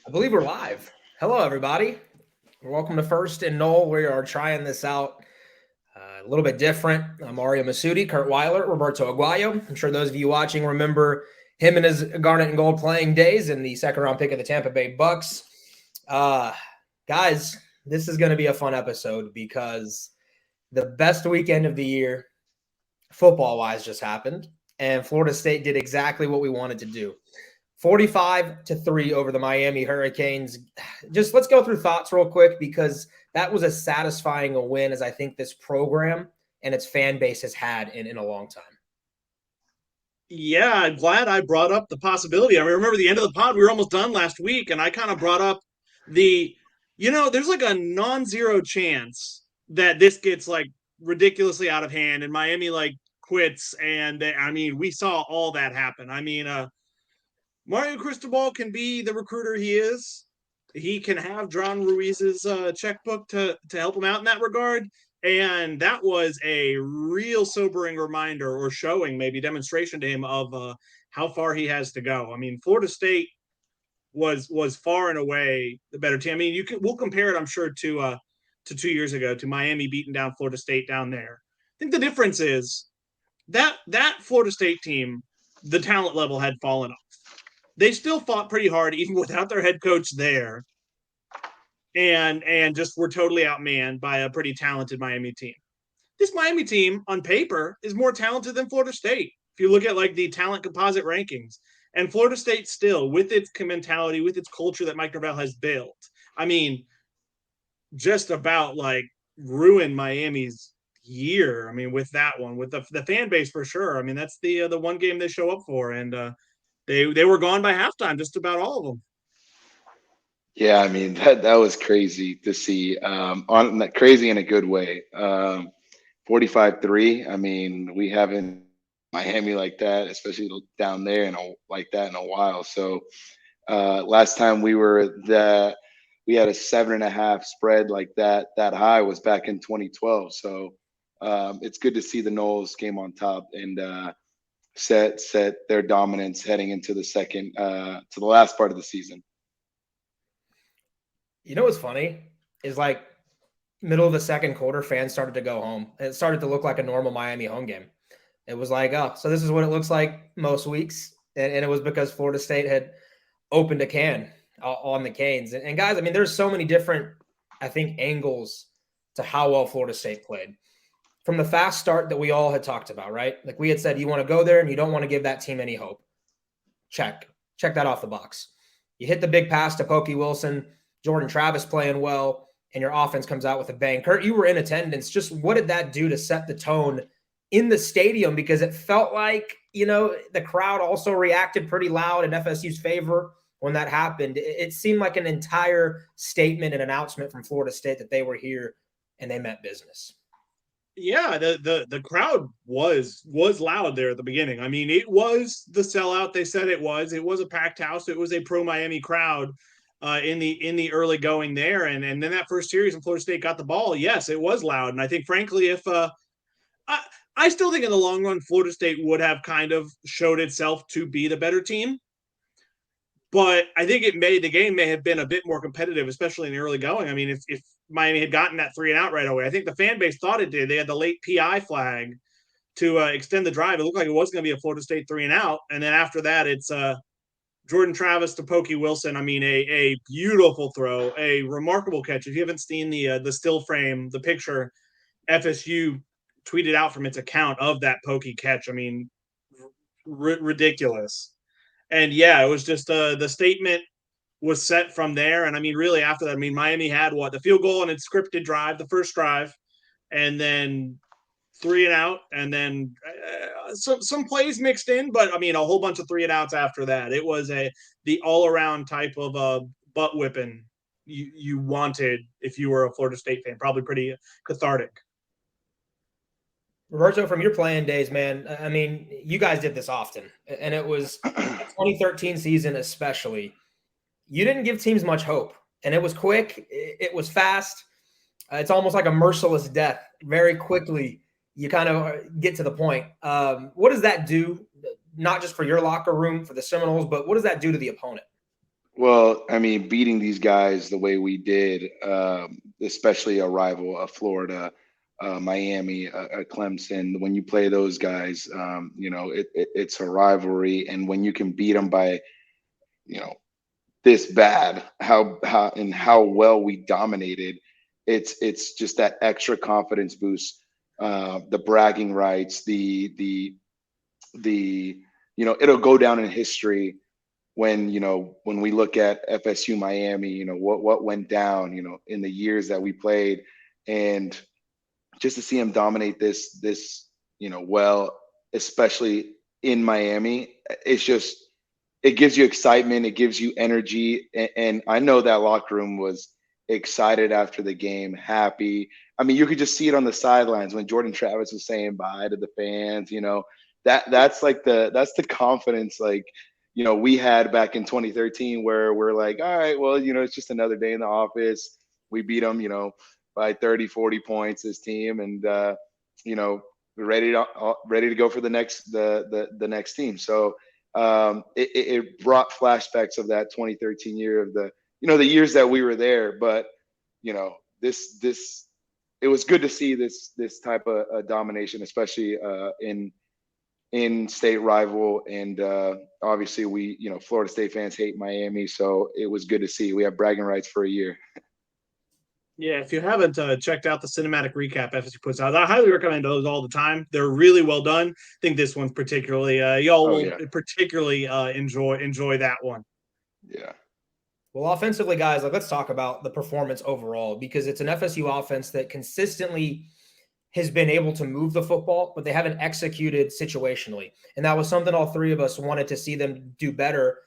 I believe we're live. Hello, everybody. Welcome to First and Nole. We are trying this out a little bit different. I'm Mario Masudi, Kurt Weiler, Roberto Aguayo. I'm sure those of you watching remember him and his garnet and gold playing days in the second round pick of the Tampa Bay Bucks. Uh, Guys, this is going to be a fun episode because the best weekend of the year, football wise, just happened, and Florida State did exactly what we wanted to do. 45-3 over the Miami Hurricanes. Just let's go through thoughts real quick because that was as satisfying a win as I think this program and its fan base has had in a long time. Yeah, I'm glad I brought up the possibility. I remember the end of the pod, we were almost done last week, and I kind of brought up there's like a non-zero chance that this gets like ridiculously out of hand and Miami like quits. And I mean, we saw all that happen. I mean, Mario Cristobal can be the recruiter he is. He can have John Ruiz's checkbook to help him out in that regard. And that was a real sobering reminder, or showing, maybe demonstration to him of how far he has to go. I mean, Florida State was far and away the better team. I mean, we'll compare it, I'm sure, to 2 years ago, to Miami beating down Florida State down there. I think the difference is that Florida State team, the talent level had fallen off. They still fought pretty hard even without their head coach there, and just were totally outmanned by a pretty talented Miami team. This Miami team on paper is more talented than Florida State. If you look at like the talent composite rankings, and Florida State still, with its mentality, with its culture that Mike Norvell has built, I mean, just about like ruined Miami's year. I mean, with that one, with the fan base for sure. I mean, that's the one game they show up for, and they were gone by halftime, just about all of them. Yeah, I mean that was crazy to see. On crazy in a good way. 45-3. I mean, we haven't Miami like that, especially down there, like that in a while. So last time we had a 7.5 spread like that high was back in 2012. So it's good to see the Noles came on top and set their dominance heading into the second to the last part of the season. You know what's funny is like middle of the second quarter, fans started to go home. It started to look like a normal Miami home game. It was like, oh, so this is what it looks like most weeks. And it was because Florida State had opened a can on the Canes. And guys, I mean, there's so many different, I think, angles to how well Florida State played. From the fast start that we all had talked about, right? Like we had said, you want to go there and you don't want to give that team any hope. Check that off the box. You hit the big pass to Pokey Wilson, Jordan Travis playing well, and your offense comes out with a bang. Kurt, you were in attendance. Just what did that do to set the tone in the stadium? Because it felt like, the crowd also reacted pretty loud in FSU's favor when that happened. It seemed like an entire statement and announcement from Florida State that they were here and they meant business. Yeah, the crowd was loud there at the beginning. I mean, it was the sellout they said it was. It was a packed house. It was a pro Miami crowd in the early going there, and then that first series when Florida State got the ball, yes, it was loud. And I think, frankly, if I still think in the long run, Florida State would have kind of showed itself to be the better team. But I think the game may have been a bit more competitive, especially in the early going. I mean, if Miami had gotten that 3-and-out right away, I think the fan base thought it did. They had the late PI flag to extend the drive. It looked like it was going to be a Florida State 3-and-out, and then after that, it's Jordan Travis to Pokey Wilson. I mean, a beautiful throw, a remarkable catch. If you haven't seen the still frame, the picture FSU tweeted out from its account of that Pokey catch, I mean, ridiculous. And yeah, it was just the statement was set from there. And I mean, really after that, I mean, Miami had the field goal and its scripted drive, the first drive, and then 3-and-out, and then some plays mixed in, but I mean, a whole bunch of 3-and-outs after that. It was the all around type of butt whipping you wanted if you were a Florida State fan. Probably pretty cathartic. Roberto, from your playing days, man, I mean, you guys did this often, and it was 2013 season especially. You didn't give teams much hope, and it was quick. It was fast. It's almost like a merciless death. Very quickly, you kind of get to the point. What does that do, not just for your locker room, for the Seminoles, but what does that do to the opponent? Well, I mean, beating these guys the way we did, especially a rival, a Florida, Miami, a Clemson. When you play those guys, it's a rivalry, and when you can beat them by, you know, this bad, how well we dominated, it's just that extra confidence boost, the bragging rights, the it'll go down in history when we look at FSU Miami, what went down, in the years that we played, and just to see him dominate this, well, especially in Miami, it gives you excitement, it gives you energy, and I know that locker room was excited after the game, happy. I mean, you could just see it on the sidelines when Jordan Travis was saying bye to the fans. That's the confidence, like, we had back in 2013, where we're like, all right, well, it's just another day in the office. We beat them, by 30, 40 points, this team, and we're ready to go for the next team. So it brought flashbacks of that 2013 year, of the years that we were there. But this it was good to see this type of domination, especially in state rival, and obviously Florida State fans hate Miami, so it was good to see. We have bragging rights for a year. Yeah, if you haven't checked out the cinematic recap FSU puts out, I highly recommend those all the time. They're really well done. I think this one's particularly y'all will particularly enjoy that one. Yeah. Well, offensively, guys, let's talk about the performance overall, because it's an FSU offense that consistently has been able to move the football, but they haven't executed situationally. And that was something all three of us wanted to see them do better,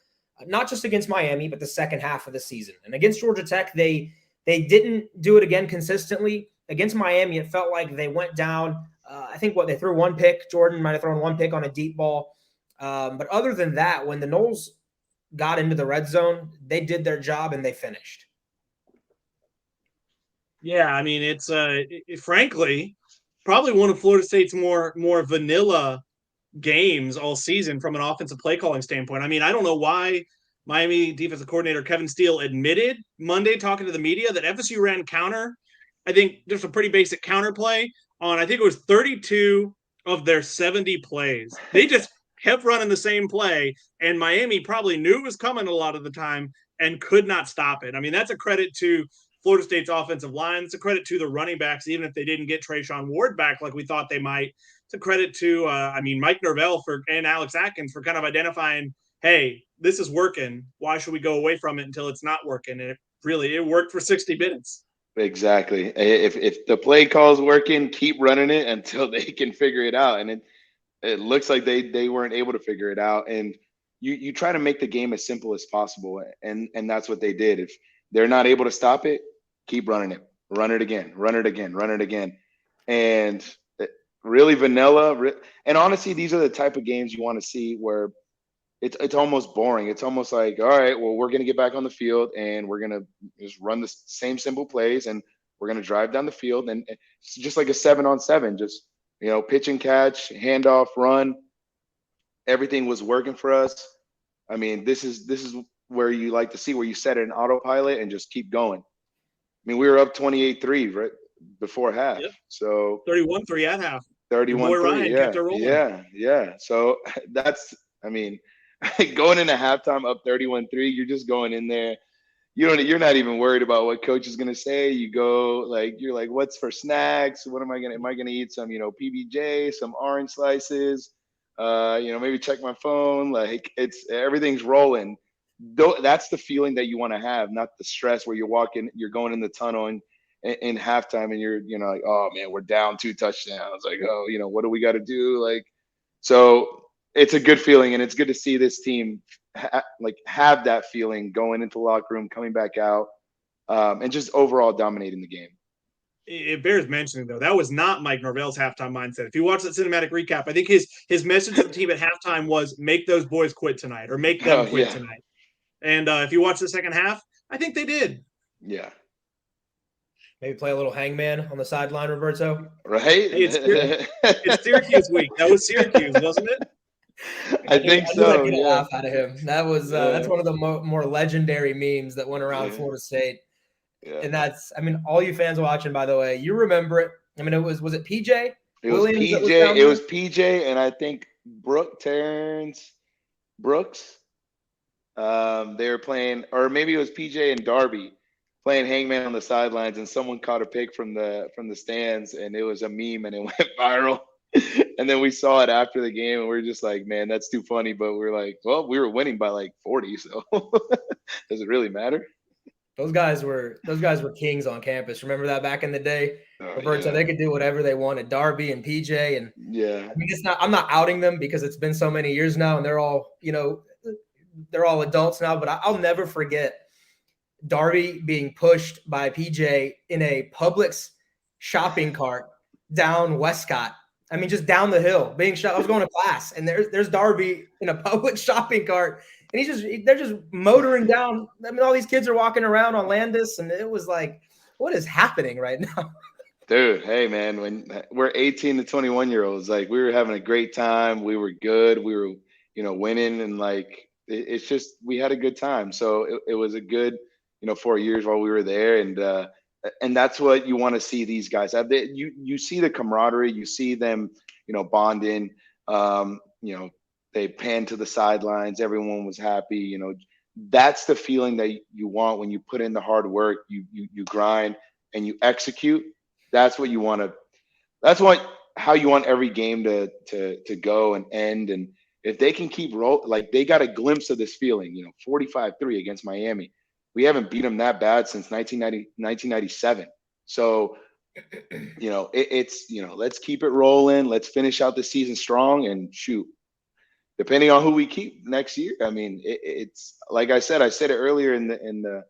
not just against Miami, but the second half of the season. And against Georgia Tech, they didn't do it again consistently. Against Miami, it felt like they went down. I think they threw one pick. Jordan might have thrown one pick on a deep ball. But other than that, when the Noles got into the red zone, they did their job and they finished. Yeah, I mean, it's frankly probably one of Florida State's more vanilla games all season from an offensive play calling standpoint. I mean, I don't know why Miami defensive coordinator Kevin Steele admitted Monday, talking to the media, that FSU ran counter. I think there's a pretty basic counter play on, I think it was 32 of their 70 plays. They just kept running the same play, and Miami probably knew it was coming a lot of the time and could not stop it. I mean, that's a credit to Florida State's offensive line. It's a credit to the running backs, even if they didn't get Trayshawn Ward back like we thought they might. It's a credit to, Mike Norvell and Alex Atkins for kind of identifying, hey, this is working. Why should we go away from it until it's not working? And it worked for 60 minutes. Exactly. If the play call is working, keep running it until they can figure it out. And it looks like they weren't able to figure it out. And you try to make the game as simple as possible. And that's what they did. If they're not able to stop it, keep running it. Run it again. Run it again. Run it again. And really vanilla. And honestly, these are the type of games you want to see where it's almost boring. It's almost like, all right, well, we're going to get back on the field and we're going to just run the same simple plays, and we're going to drive down the field. And it's just like a 7-on-7, just, pitch and catch, handoff, run. Everything was working for us. I mean, this is where you like to see, where you set it in autopilot and just keep going. I mean, we were up 28-3 right before half. Yep. So 31-3 at half. 31-3. Yeah. So that's, I mean, going into halftime up 31-3, you're just going in there. You're not even worried about what coach is gonna say. You go you're like, what's for snacks? Am I gonna eat some, PBJ, some orange slices? Maybe check my phone. Like, everything's rolling. That's the feeling that you want to have, not the stress where you're going in the tunnel and in halftime and you're like, oh man, we're down 2 touchdowns. Like, oh, what do we got to do? Like, so it's a good feeling, and it's good to see this team have that feeling going into the locker room, coming back out, and just overall dominating the game. It bears mentioning, though, that was not Mike Norvell's halftime mindset. If you watch that cinematic recap, I think his message to the team at halftime was, make those boys quit tonight, or make them quit tonight. And if you watch the second half, I think they did. Yeah. Maybe play a little hangman on the sideline, Roberto. Right? Hey, it's Syracuse week. That was Syracuse, wasn't it? I think I knew I'd so. get a Yeah. laugh out of him. That was Yeah. that's one of the more legendary memes that went around Yeah. Florida State. Yeah. And that's, I mean, all you fans watching, by the way, you remember it. I mean, was it PJ It was Williams that was PJ. down It there? was PJ, and I think Terrence Brooks. They were playing, or maybe it was PJ and Darby playing hangman on the sidelines, and someone caught a pic from the stands, and it was a meme, and it went viral. And then we saw it after the game, and we are just like, man, that's too funny. But we're like, well, we were winning by like 40, so does it really matter? Those guys were kings on campus. Remember that back in the day, Oh Roberto? yeah, They could do whatever they wanted. Darby and PJ, and yeah, I mean, it's not. I'm not outing them because it's been so many years now, and they're all they're all adults now. But I'll never forget Darby being pushed by PJ in a Publix shopping cart down Westcott. I mean, just down the hill, being shot. I was going to class, and there's Darby in a Publix shopping cart, and they're just motoring down. I mean, all these kids are walking around on Landis, and it was like, what is happening right now? dude. Hey man, when we're 18 to 21-year-olds, like we were having a great time. We were good. We were, winning, and like it's just we had a good time. So it was a good, 4 years while we were there, and that's what you want to see these guys have. You see the camaraderie, you see them, bonding. They panned to the sidelines. Everyone was happy. That's the feeling that you want when you put in the hard work, you grind and you execute. That's what you want to. That's how you want every game to go and end. And if they can keep roll, like they got a glimpse of this feeling, 45-3 against Miami. We haven't beat them that bad since 1997. So, let's keep it rolling. Let's finish out the season strong and shoot. Depending on who we keep next year, I mean, it's like I said it earlier in the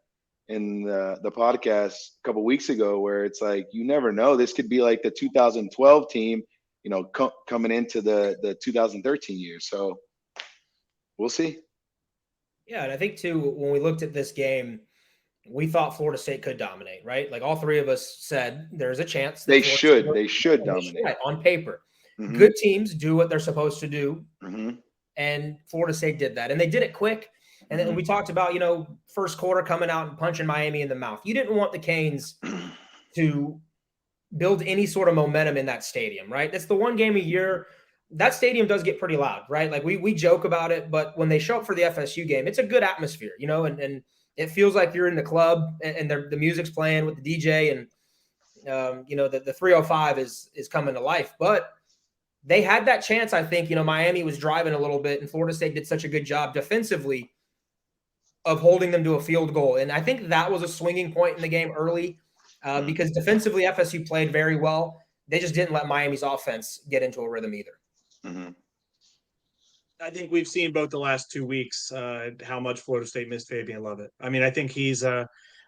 podcast a couple weeks ago, where it's like you never know. This could be like the 2012 team, coming into the 2013 year. So we'll see. Yeah, and I think too, when we looked at this game, we thought Florida State could dominate, right? Like all three of us said, there's a chance that They should dominate. Right, on paper. Mm-hmm. Good teams do what they're supposed to do, Mm-hmm. and Florida State did that, and they did it quick. And then we talked about, first quarter coming out and punching Miami in the mouth. You didn't want the Canes to build any sort of momentum in that stadium, right? That's the one game a year. That stadium does get pretty loud, right? Like we joke about it, but when they show up for the FSU game, it's a good atmosphere, and it feels like you're in the club, and the music's playing with the DJ, and the 305 is coming to life. But they had that chance. I think, Miami was driving a little bit, and Florida State did such a good job defensively of holding them to a field goal. And I think that was a swinging point in the game early because defensively FSU played very well. They just didn't let Miami's offense get into a rhythm either. Mm-hmm. I think we've seen both the last 2 weeks how much Florida State missed Fabian Lovett. I mean, I think he's I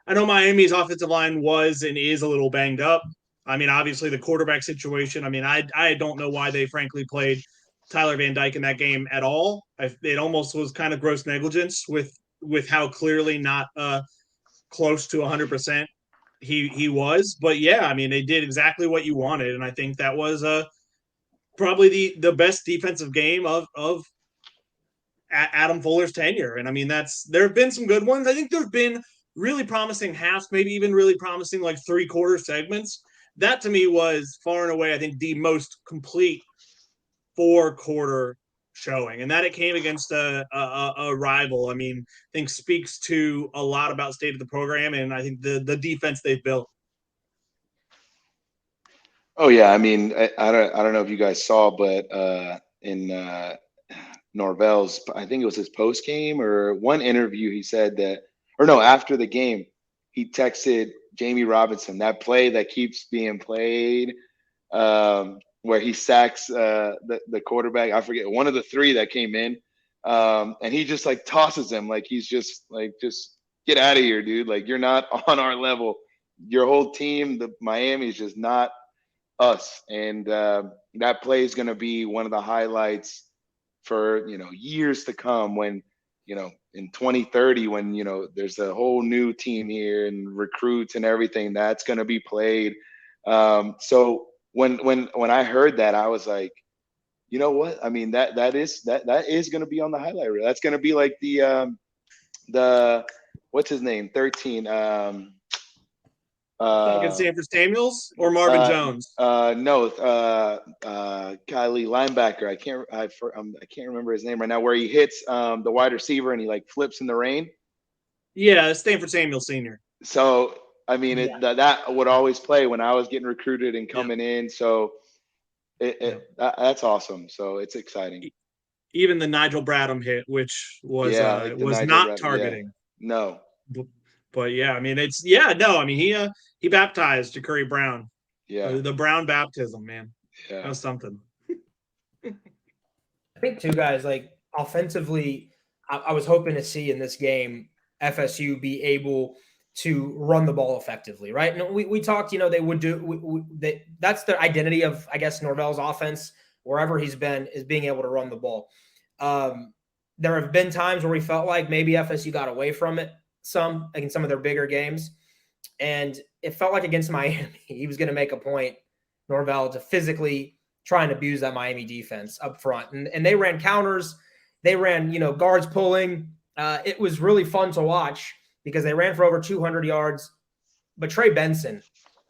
know Miami's offensive line was and is a little banged up. I mean, obviously the quarterback situation. I mean, I don't know why they frankly played Tyler Van Dyke in that game at all. It almost was kind of gross negligence with how clearly not close to 100% he was. But yeah, I mean, they did exactly what you wanted, and I think that was probably the best defensive game of Adam Fuller's tenure. And I mean, there have been some good ones. I think there have been really promising halves, maybe even really promising like 3/4 segments. That to me was far and away, I think, the most complete 4-quarter showing, and that it came against a rival. I mean, I think speaks to a lot about state of the program, and I think the defense they've built. Oh yeah, I mean, I don't know if you guys saw, but in Norvell's, I think it was his post game or one interview, he said that, or no, after the game, he texted Jamie Robinson that play that keeps being played, where he sacks the quarterback. I forget, one of the three that came in, and he just like tosses him like he's just get out of here, dude. Like you're not on our level. Your whole team, the Miami, is just not us. And that play is going to be one of the highlights for years to come, when in 2030, when there's a whole new team here and recruits and everything, that's going to be played. So when I heard that, I was like, you know what? I mean, that is going to be on the highlight reel. That's going to be like the what's his name? 13. Against Sanford Samuels or Marvin Jones? No, Kylie linebacker. I can't remember his name right now. Where he hits the wide receiver and he like flips in the rain. Yeah, Stanford Samuel Sr. So I mean, that would always play when I was getting recruited and coming in. So that's awesome. So it's exciting. Even the Nigel Bradham hit, which was not targeting. Yeah. No. But yeah, I mean, he baptized Ja'Curry Brown. Yeah. The Brown baptism, man. Yeah. That was something. I think too, guys, like offensively, I was hoping to see in this game FSU be able to run the ball effectively, right? And we talked, they would do that's the identity of, I guess, Norvell's offense, wherever he's been, is being able to run the ball. There have been times where we felt like maybe FSU got away from it in some of their bigger games. And it felt like against Miami, he was going to make a point, Norvell, to physically try and abuse that Miami defense up front. And they ran counters. They ran, guards pulling. It was really fun to watch because they ran for over 200 yards. But Trey Benson,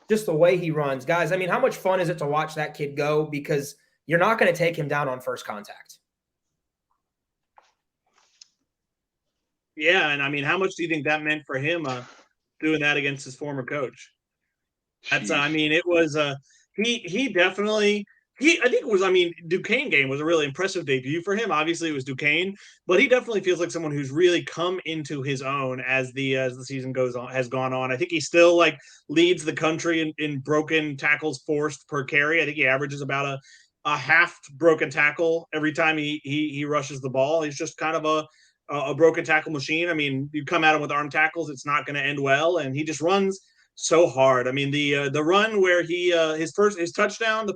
just the way he runs, guys, I mean, how much fun is it to watch that kid go? Because you're not going to take him down on first contact. Yeah, and I mean, how much do you think that meant for him doing that against his former coach? That's I mean, it was he definitely I think it was, Duquesne game was a really impressive debut for him. Obviously, it was Duquesne, but he definitely feels like someone who's really come into his own as the season has gone on. I think he still like leads the country in broken tackles forced per carry. I think he averages about a half broken tackle every time he rushes the ball. He's just kind of a broken tackle machine. I mean, you come at him with arm tackles, it's not going to end well, and he just runs so hard. I mean, the run where he his first touchdown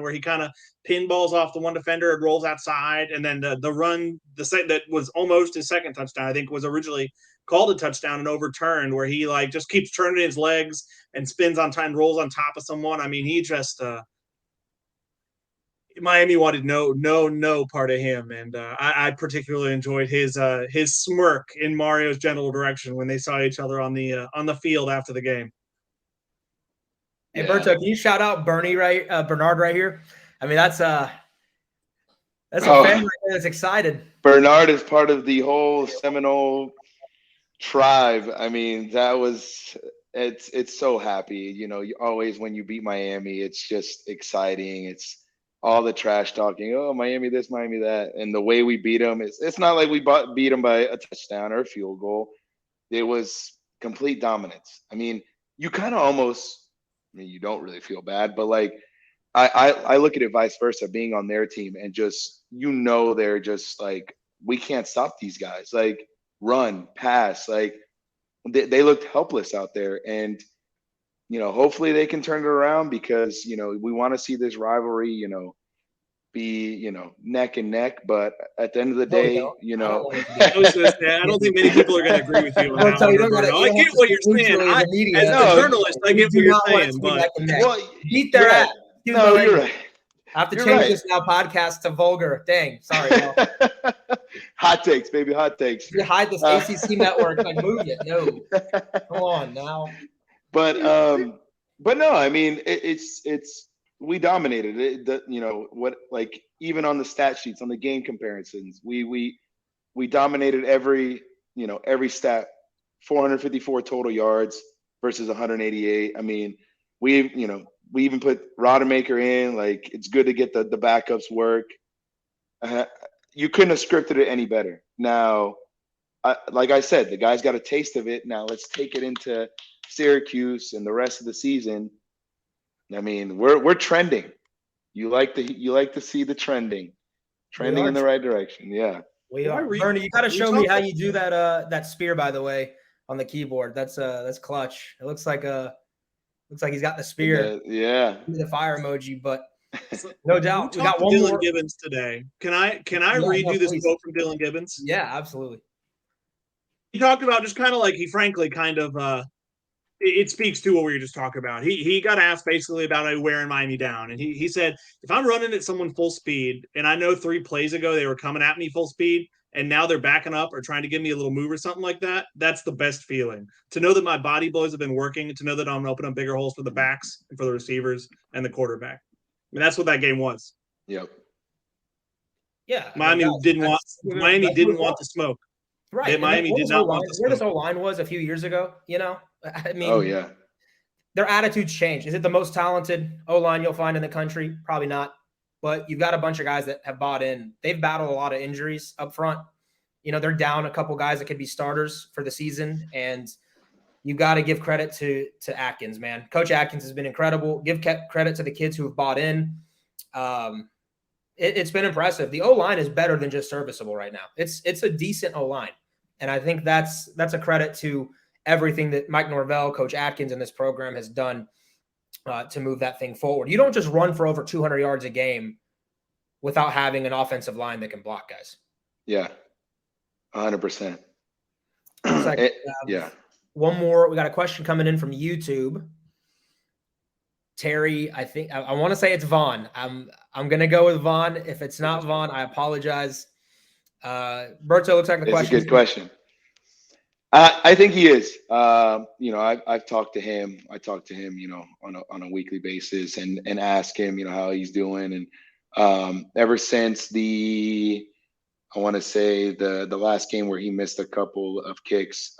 where he kind of pinballs off the one defender and rolls outside, and then the run that was almost his second touchdown, I think was originally called a touchdown and overturned, where he like just keeps turning his legs and spins on time, rolls on top of someone. I mean, he just Miami wanted no part of him, and I particularly enjoyed his smirk in Mario's general direction when they saw each other on the field after the game. Hey, Berto, can you shout out Bernard right here? I mean, that's a fan that's excited. Bernard is part of the whole Seminole tribe. I mean, it's so happy. You always, when you beat Miami, it's just exciting. It's all the trash talking, oh, Miami this, Miami that. And the way we beat them, it's not like we beat them by a touchdown or a field goal. It was complete dominance. I mean, you kind of almost, you don't really feel bad, but like I look at it vice versa, being on their team and just, they're just like, we can't stop these guys. Like, run, pass. Like, they looked helpless out there. And hopefully they can turn it around because, we want to see this rivalry, be, neck and neck. But at the end of the day, I don't think many people are going to agree with you on that one. I get what you're saying. As a journalist, I get what you're saying. But beat their ass. No, you're right. I have to change this now podcast to vulgar. Dang, sorry. Hot takes, baby, hot takes. You hide this ACC network, like move it. No, come on now. But no, I mean it's we dominated it. Even on the stat sheets, on the game comparisons, we dominated every stat. 454 total yards versus 188. I mean, we even put Rodemaker in. Like, it's good to get the backups work. You couldn't have scripted it any better. Now, like I said, the guys got a taste of it. Now let's take it into Syracuse and the rest of the season. I mean, we're trending. You like to see the trending in the right direction. Yeah. We are. Bernie, you got to show me how you do that spear, by the way, on the keyboard. That's clutch. It looks like he's got the spear. Yeah. The fire emoji, but no doubt. We got one Dylan more. Gibbons today. Can I read you this quote from Dylan Gibbons? Yeah, absolutely. He talked about just kind of like he frankly kind of it speaks to what we were just talking about. He got asked basically about wearing Miami down, and he said, if I'm running at someone full speed, and I know 3 plays ago they were coming at me full speed, and now they're backing up or trying to give me a little move or something like that, that's the best feeling. To know that my body boys have been working, to know that I'm opening up bigger holes for the backs and for the receivers and the quarterback. I mean, that's what that game was. Yep. Yeah, I mean, Miami guys, didn't want the smoke. right. Miami did not want the where this smoke. O-line was a few years ago, I mean, Oh yeah. their attitudes change. Is it the most talented O-line you'll find in the country? Probably not. But you've got a bunch of guys that have bought in. They've battled a lot of injuries up front. They're down a couple guys that could be starters for the season, and you got to give credit to Atkins, man. Coach Atkins has been incredible. Give credit to the kids who have bought in. It's been impressive. The O-line is better than just serviceable right now. It's a decent O-line, and I think that's a credit to everything that Mike Norvell, Coach Atkins, and this program has done to move that thing forward. You don't just run for over 200 yards a game without having an offensive line that can block guys. Yeah, 100%. Yeah. One more. We got a question coming in from YouTube. Terry, I think I want to say it's Vaughn. I'm gonna go with Vaughn. If it's not Vaughn, I apologize. Berto, looks like the question. It's a good question. I think he is. I've talked to him. I talk to him, on a weekly basis and ask him, how he's doing. And ever since I want to say the last game where he missed a couple of kicks,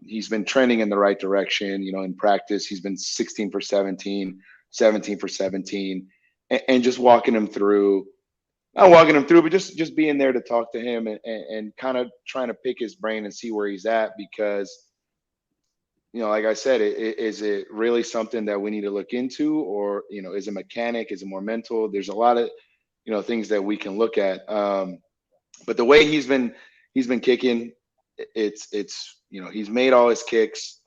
he's been trending in the right direction. In practice, he's been 16 for 17, 17 for 17, and just walking him through. Not walking him through, but just being there to talk to him and kind of trying to pick his brain and see where he's at, because, like I said, is it really something that we need to look into, or, is it mechanic? Is it more mental? There's a lot of, things that we can look at. But the way he's been kicking, it's he's made all his kicks.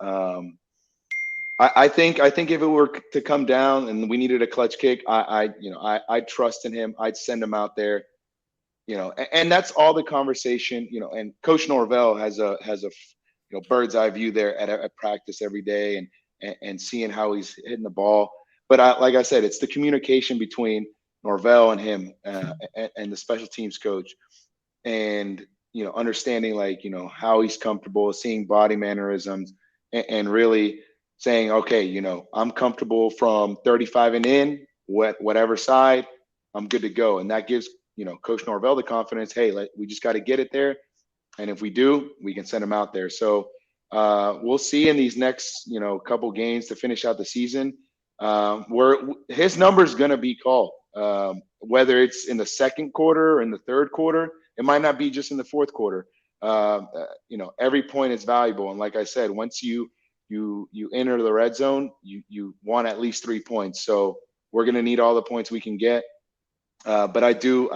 I think if it were to come down and we needed a clutch kick, I trust in him. I'd send him out there, and that's all the conversation, and Coach Norvell has a bird's eye view there at practice every day and seeing how he's hitting the ball. But like I said, it's the communication between Norvell and him and the special teams coach, and, understanding how he's comfortable, seeing body mannerisms, and really saying, okay, I'm comfortable from 35 and in, whatever side, I'm good to go. And that gives, Coach Norvell the confidence, hey, we just got to get it there. And if we do, we can send him out there. So we'll see in these next, couple games to finish out the season, where his number is going to be called, whether it's in the second quarter or in the third quarter. It might not be just in the fourth quarter. Every point is valuable. And like I said, once you enter the red zone, you want at least 3 points. So we're going to need all the points we can get. But I do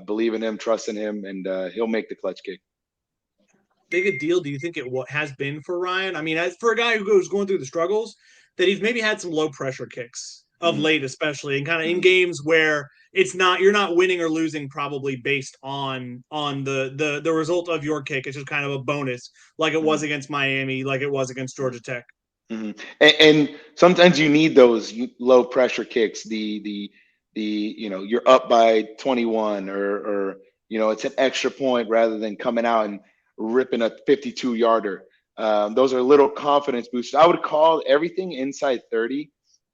believe in him, trust in him, and he'll make the clutch kick. Big a deal do you think it has been for Ryan? I mean, for a guy who goes going through the struggles, that he's maybe had some low pressure kicks of late, especially, and kind of in games where you're not winning or losing probably based on the result of your kick. It's just kind of a bonus, like it was against Miami, like it was against Georgia Tech. Mm-hmm. And sometimes you need those low pressure kicks. The you're up by 21 or it's an extra point rather than coming out and ripping a 52-yarder. Those are little confidence boosters. I would call everything inside 30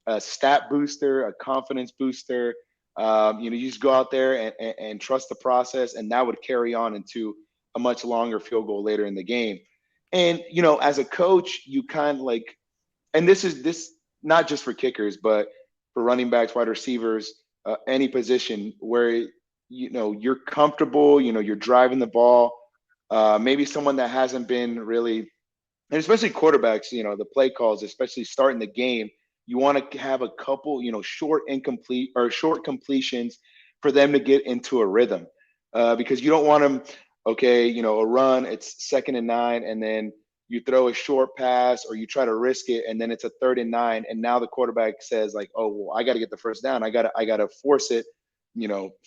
a stat booster, a confidence booster. You just go out there and trust the process, and that would carry on into a much longer field goal later in the game. And, as a coach, you kind of and this not just for kickers, but for running backs, wide receivers, any position where, you're comfortable, you're driving the ball. Maybe someone that hasn't been really, and especially quarterbacks, the play calls, especially starting the game, you want to have a couple, short completions for them to get into a rhythm, because you don't want them, a run, it's 2nd and 9, and then you throw a short pass or you try to risk it, and then it's a 3rd and 9, and now the quarterback says oh, well, I got to get the first down. I got to force it,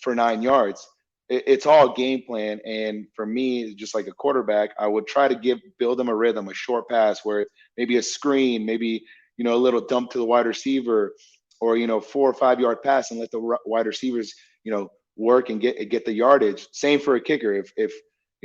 for 9 yards. it's all game plan. And for me, just like a quarterback, I would try to build them a rhythm, a short pass where maybe a screen, maybe, a little dump to the wide receiver, or, 4 or 5 yard pass, and let the wide receivers, work and get the yardage. Same for a kicker. If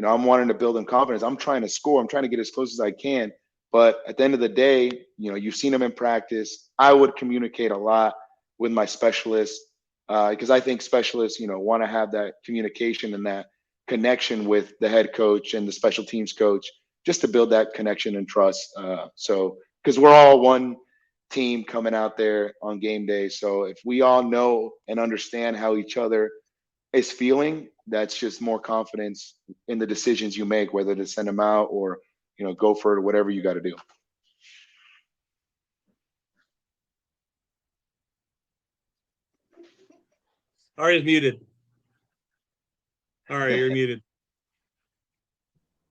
I'm wanting to build them confidence, I'm trying to score, I'm trying to get as close as I can. But at the end of the day, you've seen them in practice. I would communicate a lot with my specialists, because I think specialists, want to have that communication and that connection with the head coach and the special teams coach, just to build that connection and trust. So, because we're all one team coming out there on game day. So if we all know and understand how each other is feeling, that's just more confidence in the decisions you make, whether to send them out or, go for it, whatever you got to do. Ari's muted. Ari, you're muted.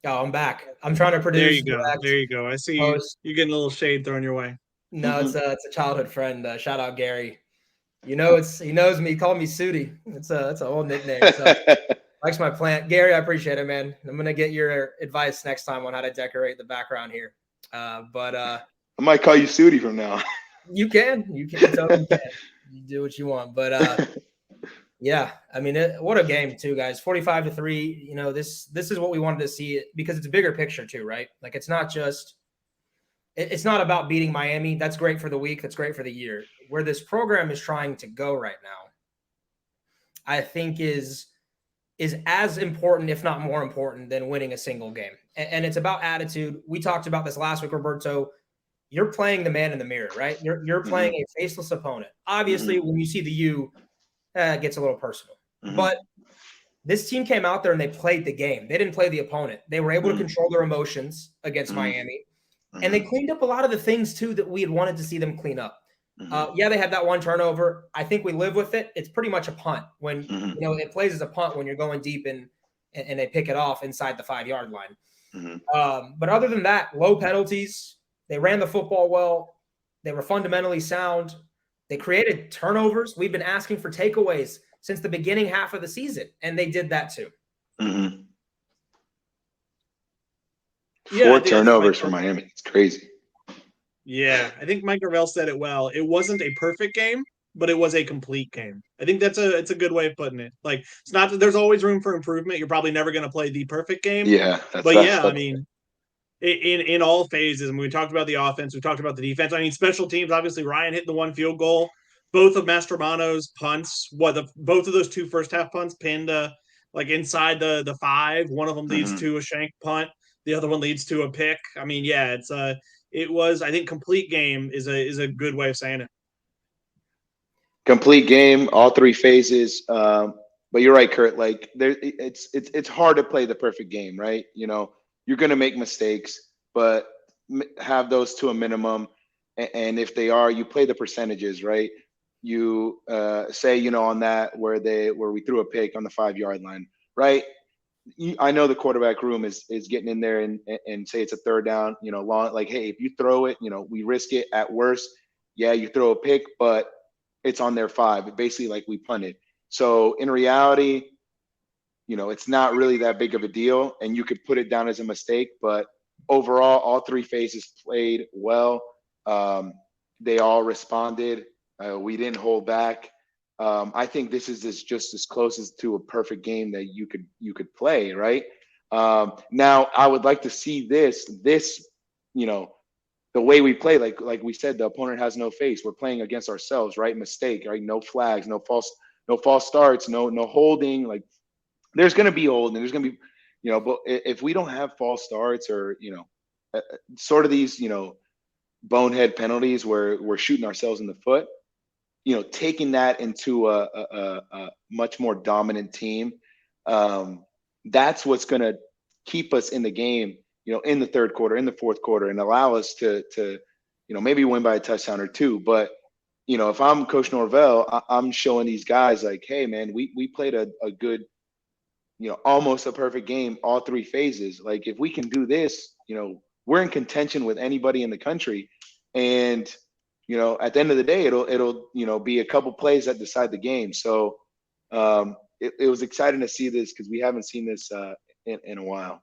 Oh, I'm back. I'm trying to produce. There you go. There you go. I see you're getting a little shade thrown your way. No, it's a childhood friend. Shout out Gary. He knows me. He called me Sooty. It's a old nickname. So likes my plant. Gary, I appreciate it, man. I'm gonna get your advice next time on how to decorate the background here. But I might call you Sooty from now. You can. Totally can. You do what you want. But yeah, I mean, what a game too, guys. 45-3. This is what we wanted to see, because it's a bigger picture too, right? Like, it's not about beating Miami. That's great for the week. That's great for the year. Where this program is trying to go right now, I think is as important, if not more important, than winning a single game. And it's about attitude. We talked about this last week, Roberto. You're playing the man in the mirror, right? You're playing a faceless opponent. Obviously, when you see the U, it gets a little personal. But this team came out there and they played the game. They didn't play the opponent. They were able to control their emotions against Miami. And they cleaned up a lot of the things, too, that we had wanted to see them clean up. Yeah, they had that one turnover. I think we live with it. It's pretty much a punt when, it plays as a punt when you're going deep and they pick it off inside the 5-yard line. But other than that, low penalties. They ran the football well. They were fundamentally sound. They created turnovers. We've been asking for takeaways since the beginning half of the season, and they did that too. 4 turnovers for Miami. It's crazy. Yeah, I think Mike Gravel said it well. It wasn't a perfect game, but it was a complete game. I think it's a good way of putting it. Like, it's not that there's always room for improvement. You're probably never going to play the perfect game. Yeah, I mean, in all phases, and we talked about the offense, we talked about the defense. I mean, special teams, obviously Ryan hitting the 1 field goal. Both of Mastromanno's punts, both of those 2 first half punts pinned like inside the 5. One of them leads to a shank punt. The other one leads to a pick. I mean, yeah, it was, I think, complete game is a good way of saying it. Complete game, all 3 phases. But you're right, Kurt. Like, it's hard to play the perfect game, right? You're going to make mistakes, but have those to a minimum. And if they are, you play the percentages, right? You say, on that where we threw a pick on the 5-yard line, right? I know the quarterback room is getting in there and say it's a 3rd down, long, like, hey, if you throw it, we risk it at worst. Yeah, you throw a pick, but it's on their 5. Basically, like, we punted. So in reality, it's not really that big of a deal, and you could put it down as a mistake. But overall, all 3 phases played well. They all responded. We didn't hold back. I think this is just as close as to a perfect game that you could play, right? Now, I would like to see this, the way we play, like we said, the opponent has no face. We're playing against ourselves, right? Mistake, right? No flags, no false starts, no holding. Like, there's going to be holding, there's going to be, but if we don't have false starts or, sort of these, bonehead penalties where we're shooting ourselves in the foot, taking that into a much more dominant team, that's what's going to keep us in the game, in the 3rd quarter, in the 4th quarter, and allow us to maybe win by a touchdown or 2. But, if I'm Coach Norvell, I'm showing these guys like, hey, man, we played a good, almost a perfect game, all 3 phases. Like, if we can do this, we're in contention with anybody in the country. And, at the end of the day, it'll be a couple plays that decide the game. So, it was exciting to see this because we haven't seen this in a while.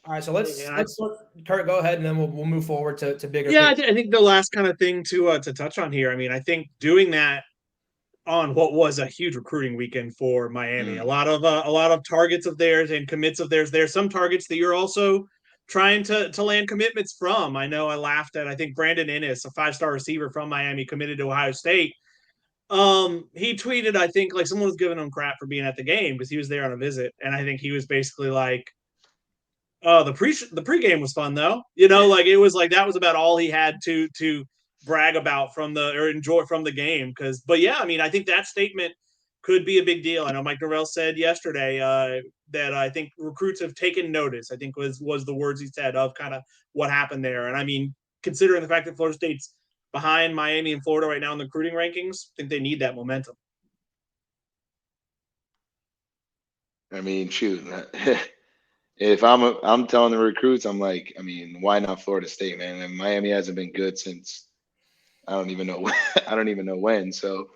All right, so let's Kurt, go ahead, and then we'll move forward to bigger. Yeah, I think the last kind of thing to touch on here. I mean, I think doing that on what was a huge recruiting weekend for Miami. A lot of targets of theirs and commits of theirs. There's some targets that you're also trying to land commitments from. I know I laughed at, I think Brandon Innes, a 5-star receiver from Miami, committed to Ohio State. He tweeted, I think, like someone was giving him crap for being at the game because he was there on a visit, and I think he was basically like, "Oh, the pregame was fun though." Like it was like that was about all he had to brag about or enjoy from the game. But yeah, I mean, I think that statement could be a big deal. I know Mike Norvell said yesterday that I think recruits have taken notice. I think was the words he said of kind of what happened there. And I mean, considering the fact that Florida State's behind Miami and Florida right now in the recruiting rankings, I think they need that momentum. I mean, shoot. If I'm telling the recruits, I'm like, I mean, why not Florida State, man? And Miami hasn't been good since I don't even know when. So,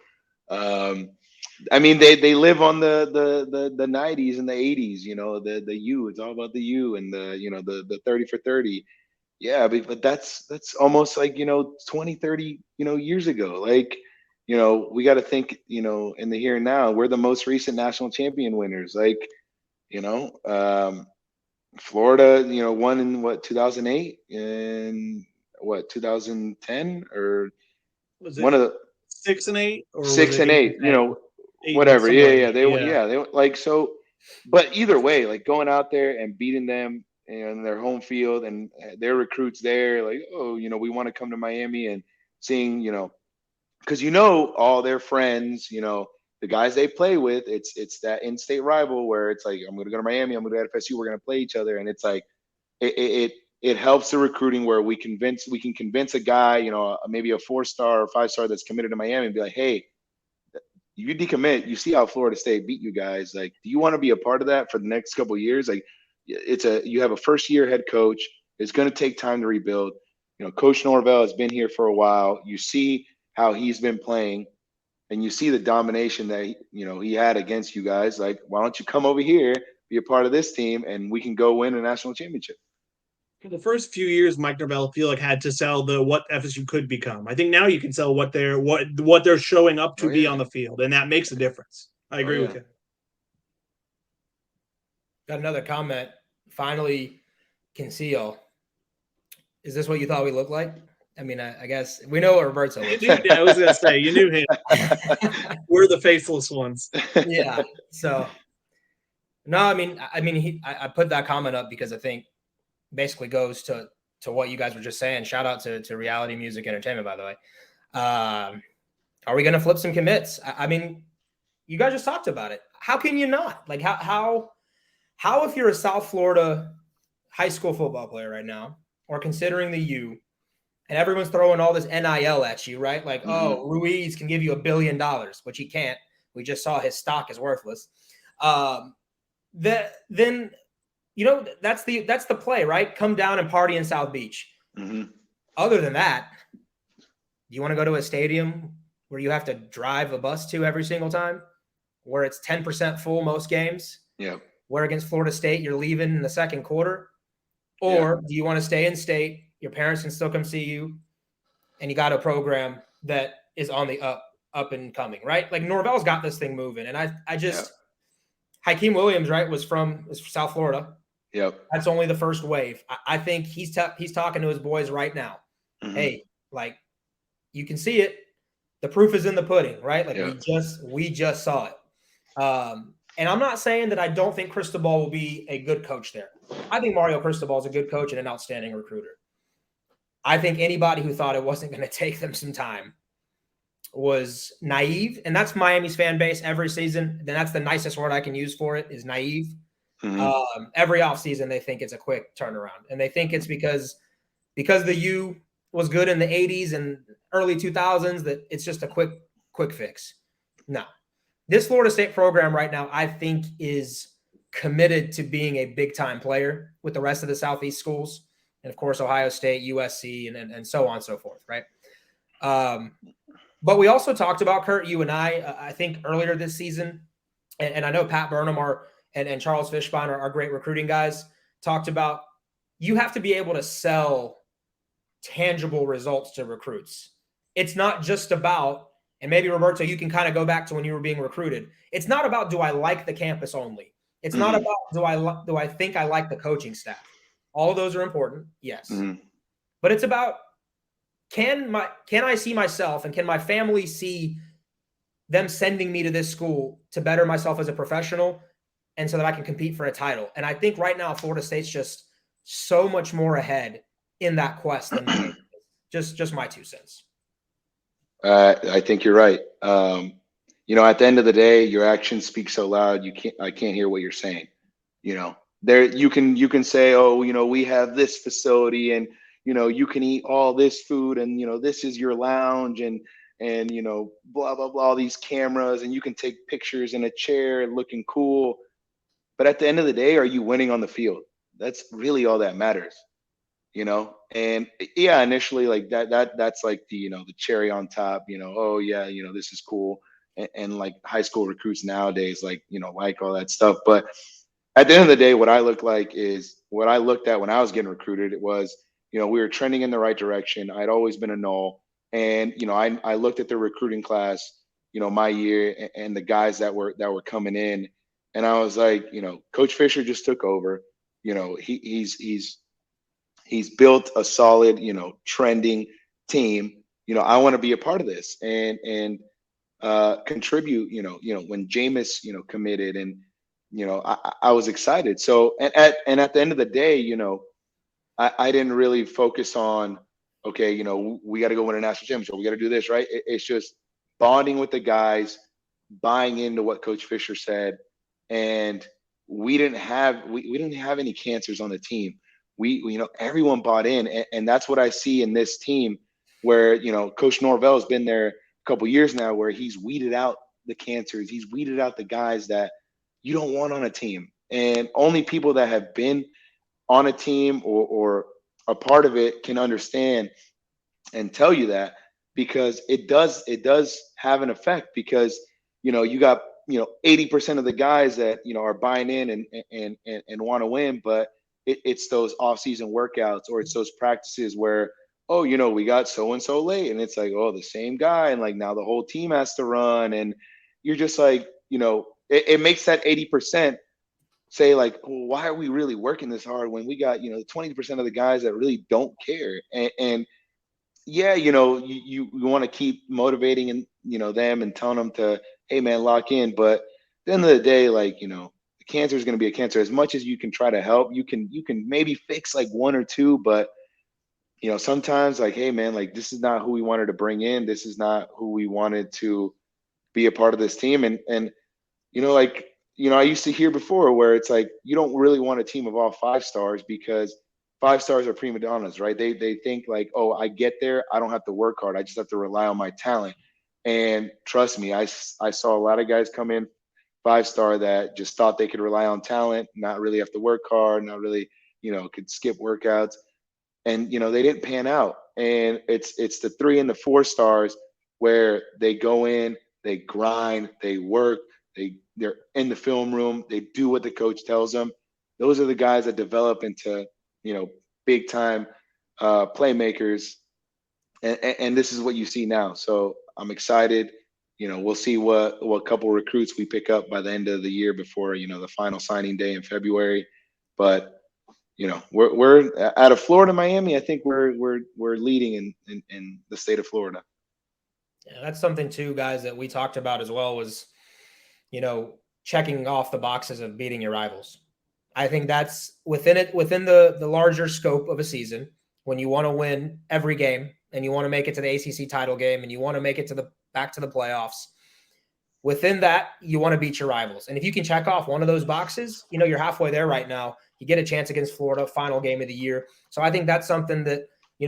I mean, they live on the 90s and the 80s. The U. It's all about the U and the 30 for 30. Yeah, but that's almost like 20, 30 years ago. Like, we got to think in the here and now. We're the most recent national champion winners. Like, Florida, won in 2008 and 2010 or was it one of the 6 and 8 or 6 and 8, whatever. Yeah. They like, so, but either way, like going out there and beating them in their home field and their recruits there, like, oh, we want to come to Miami and seeing, because all their friends, the guys they play with, it's that in-state rival where it's like, I'm going to go to Miami, I'm going to go to FSU, we're going to play each other, and it's like it helps the recruiting where we can convince a guy, maybe a 4-star or 5-star that's committed to Miami, and be like, hey, you decommit, you see how Florida State beat you guys, like, do you want to be a part of that for the next couple of years? Like, you have a first-year head coach, it's going to take time to rebuild. Coach Norvell has been here for a while. You see how he's been playing. And you see the domination that he had against you guys. Like, why don't you come over here, be a part of this team, and we can go win a national championship? For the first few years, Mike Norvell had to sell what FSU could become. I think now you can sell what they're showing up to be on the field, and that makes a difference. I agree with you. Got another comment. Finally, Conceal. Is this what you thought we looked like? I mean, I guess we know what Roberto looks like. I was going to say, you knew him. We're the faceless ones. Yeah. So, no, I put that comment up because I think basically goes to what you guys were just saying. Shout out to Reality Music Entertainment, by the way. Are we going to flip some commits? I mean, you guys just talked about it. How can you not? Like, how if you're a South Florida high school football player right now, or considering the U, and everyone's throwing all this NIL at you, right? Like, oh, Ruiz can give you $1 billion, which he can't. We just saw his stock is worthless. Then that's the play, right? Come down and party in South Beach. Other than that, do you want to go to a stadium where you have to drive a bus to every single time, where it's 10% full most games? Yeah. Where against Florida State you're leaving in the second quarter, or do you want to stay in state? Your parents can still come see you, and you got a program that is on the up and coming, right? Like Norvell's got this thing moving, and I just Hakeem Williams, right, was from South Florida. Yep. That's only the first wave. I think he's talking to his boys right now. Hey, like, you can see it. The proof is in the pudding, right? Like we just saw it. And I'm not saying that I don't think Cristobal will be a good coach there. I think Mario Cristobal is a good coach and an outstanding recruiter. I think anybody who thought it wasn't going to take them some time was naive. And that's Miami's fan base every season. And that's the nicest word I can use for it is naive. Every offseason, they think it's a quick turnaround. And they think it's because the U was good in the 80s and early 2000s that it's just a quick fix. No. This Florida State program right now, I think, is committed to being a big-time player with the rest of the Southeast schools. And, of course, Ohio State, USC, and so on and so forth, right? But we also talked about, Kurt, you and I think earlier this season, and I know Pat Burnham and Charles Fishbein are great recruiting guys, talked about you have to be able to sell tangible results to recruits. It's not just about, and maybe Roberto, you can kind of go back to when you were being recruited. It's not about, do I like the campus only? It's not about, do I think I like the coaching staff? All of those are important, yes. But it's about, can I see myself and can my family see them sending me to this school to better myself as a professional and so that I can compete for a title? And I think right now Florida State's just so much more ahead in that quest than just my 2 cents. I think you're right. At the end of the day, your actions speak so loud. I can't hear what you're saying. There you can say, oh, we have this facility and, you can eat all this food and, this is your lounge and, blah, blah, blah, all these cameras and you can take pictures in a chair looking cool. But at the end of the day, are you winning on the field? That's really all that matters. And yeah, initially like that's like the cherry on top, oh yeah, this is cool. And like high school recruits nowadays, like all that stuff. But at the end of the day, what I looked at when I was getting recruited, it was, we were trending in the right direction. I'd always been a Nole. And I looked at the recruiting class, my year and the guys that were coming in, and I was like, Coach Fisher just took over. He's built a solid, trending team. I want to be a part of this and contribute. When Jameis, committed, and I was excited. So and at the end of the day, I didn't really focus on, okay, we got to go win a national championship. We got to do this, right? It's just bonding with the guys, buying into what Coach Fisher said, and we didn't have any cancers on the team. We everyone bought in, and that's what I see in this team, where Coach Norvell has been there a couple years now, where he's weeded out the cancers, he's weeded out the guys that you don't want on a team, and only people that have been on a team or a part of it can understand and tell you that, because it does have an effect, because you got 80% of the guys that are buying in and want to win, but it's those off-season workouts or it's those practices where, oh, we got so and so late, and it's like, oh, the same guy, and like now the whole team has to run, and you're just like, it makes that 80% say like, well, why are we really working this hard when we got 20% of the guys that really don't care? And yeah, you want to keep motivating and them and telling them to, hey man, lock in, but at the end of the day, like cancer is going to be a cancer. As much as you can try to help, you can maybe fix like one or two, but sometimes like, hey man, like this is not who we wanted to bring in. This is not who we wanted to be a part of this team. And I used to hear before where it's like, you don't really want a team of all 5 stars, because 5 stars are prima donnas, right? They think like, oh, I get there, I don't have to work hard, I just have to rely on my talent. And trust me, I saw a lot of guys come in 5-star that just thought they could rely on talent, not really have to work hard, not really, could skip workouts. And, they didn't pan out. And it's the 3 and the 4 stars where they go in, they grind, they work, they're in the film room, they do what the coach tells them. Those are the guys that develop into, big time playmakers. And this is what you see now. So I'm excited. We'll see what couple recruits we pick up by the end of the year before, the final signing day in February. But, we're out of Florida, Miami. I think we're leading in the state of Florida. Yeah, that's something too, guys, that we talked about as well, was, checking off the boxes of beating your rivals. I think that's within the larger scope of a season, when you want to win every game and you want to make it to the ACC title game and you want to make it back to the playoffs. Within that, you want to beat your rivals. And if you can check off one of those boxes, you're halfway there right now. You get a chance against Florida, final game of the year. So I think that's something that,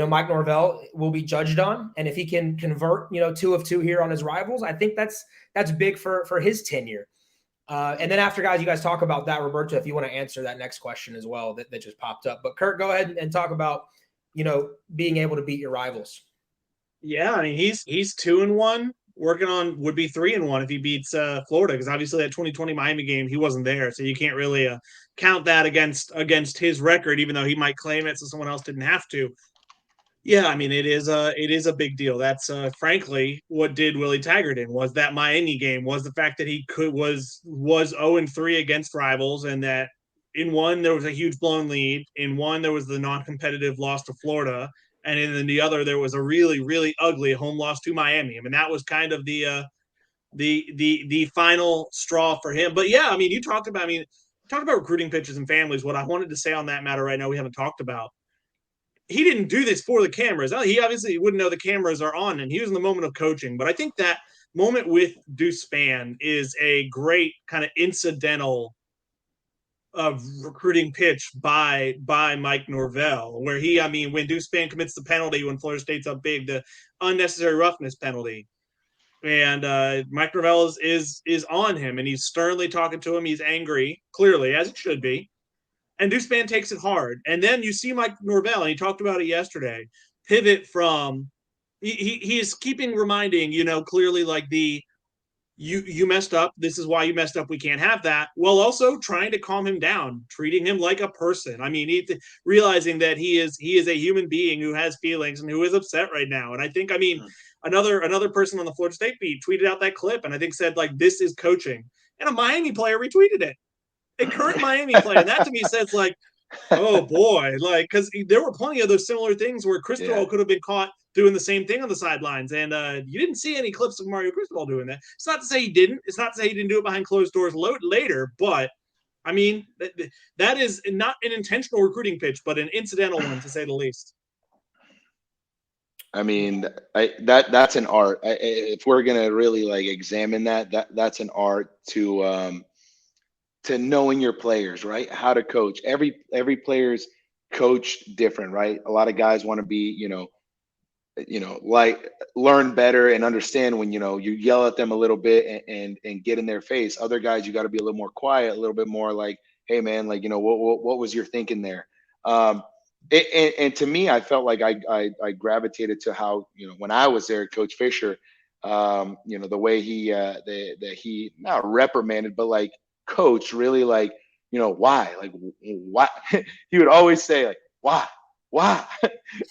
Mike Norvell will be judged on. And if he can convert, 2 of 2 here on his rivals, I think that's big for his tenure. And then after, guys, you guys talk about that, Roberto, if you want to answer that next question as well that just popped up. But Kurt, go ahead and talk about, being able to beat your rivals. Yeah, I mean he's 2-1, working on would be 3-1 if he beats Florida, because obviously that 2020 Miami game he wasn't there, so you can't really count that against his record, even though he might claim it so someone else didn't have to. Yeah, I mean it is a big deal. That's frankly what did Willie Taggart in, was that Miami game, was the fact that he was 0-3 against rivals, and that in one there was a huge blown lead, in one there was the non-competitive loss to Florida, and in the other there was a really ugly home loss to Miami. I mean that was kind of the final straw for him. But yeah, I mean talk about recruiting pitches and families. What I wanted to say on that matter right now we haven't talked about, he didn't do this for the cameras. He obviously wouldn't know the cameras are on, and he was in the moment of coaching. But I think that moment with Deuce Spann is a great kind of incidental of recruiting pitch by Mike Norvell, where I mean, when Deuce Spann commits the penalty when Florida State's up big, the unnecessary roughness penalty, and Mike Norvell is on him, and he's sternly talking to him. He's angry, clearly, as it should be. And Deuce Spann takes it hard. And then you see Mike Norvell, and he talked about it yesterday, pivot from he's keeping reminding, clearly like you messed up. This is why you messed up. We can't have that. While also trying to calm him down, treating him like a person. I mean, realizing that he is a human being who has feelings and who is upset right now. And I mean, another person on the Florida State beat tweeted out that clip, and I think said like, this is coaching. And a Miami player retweeted it. A current Miami player. And that to me says like, oh boy, like, because there were plenty of those similar things where Cristobal could have been caught doing the same thing on the sidelines, and you didn't see any clips of Mario Cristobal doing that. It's not to say he didn't. It's not to say he didn't do it behind closed doors later, but I mean that is not an intentional recruiting pitch, but an incidental one, to say the least. I mean, that's an art. If we're gonna really like examine that's an art to knowing your players, right? How to coach. Every player's coached different, right? A lot of guys want to be, like learn better and understand when you yell at them a little bit and get in their face. Other guys, you got to be a little more quiet, a little bit more like, hey man, like what was your thinking there? And to me, I felt like I gravitated to how when I was there, Coach Fisher, the way he that he not reprimanded, but like coach really like why he would always say like why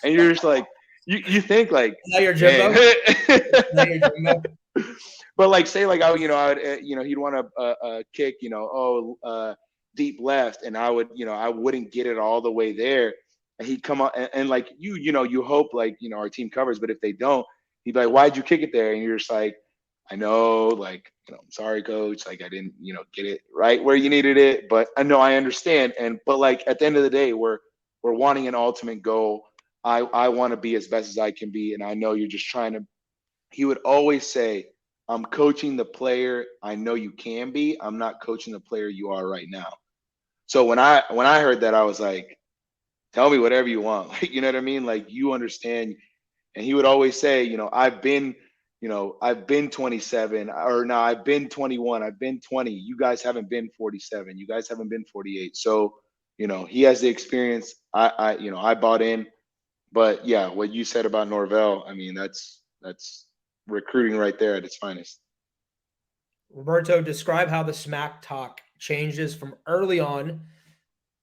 and you're just like you think like now you're Jimbo. But like say like I would he'd want to kick deep left, and I wouldn't get it all the way there, and he'd come up and like you hope like our team covers, but if they don't, he'd be like, why'd you kick it there? And you're just like, I know, like, I'm sorry, coach. Like, I didn't, get it right where you needed it, but I know I understand. But like at the end of the day, we're wanting an ultimate goal. I want to be as best as I can be, and I know you're just trying to. He would always say, "I'm coaching the player I know you can be. I'm not coaching the player you are right now." So when I heard that, I was like, "Tell me whatever you want." Like, you know what I mean? Like, you understand. And he would always say, I've been 27, or no, I've been 21, I've been 20. You guys haven't been 47. You guys haven't been 48. So, he has the experience. I bought in. But yeah, what you said about Norvell, I mean, that's recruiting right there at its finest. Roberto, describe how the smack talk changes from early on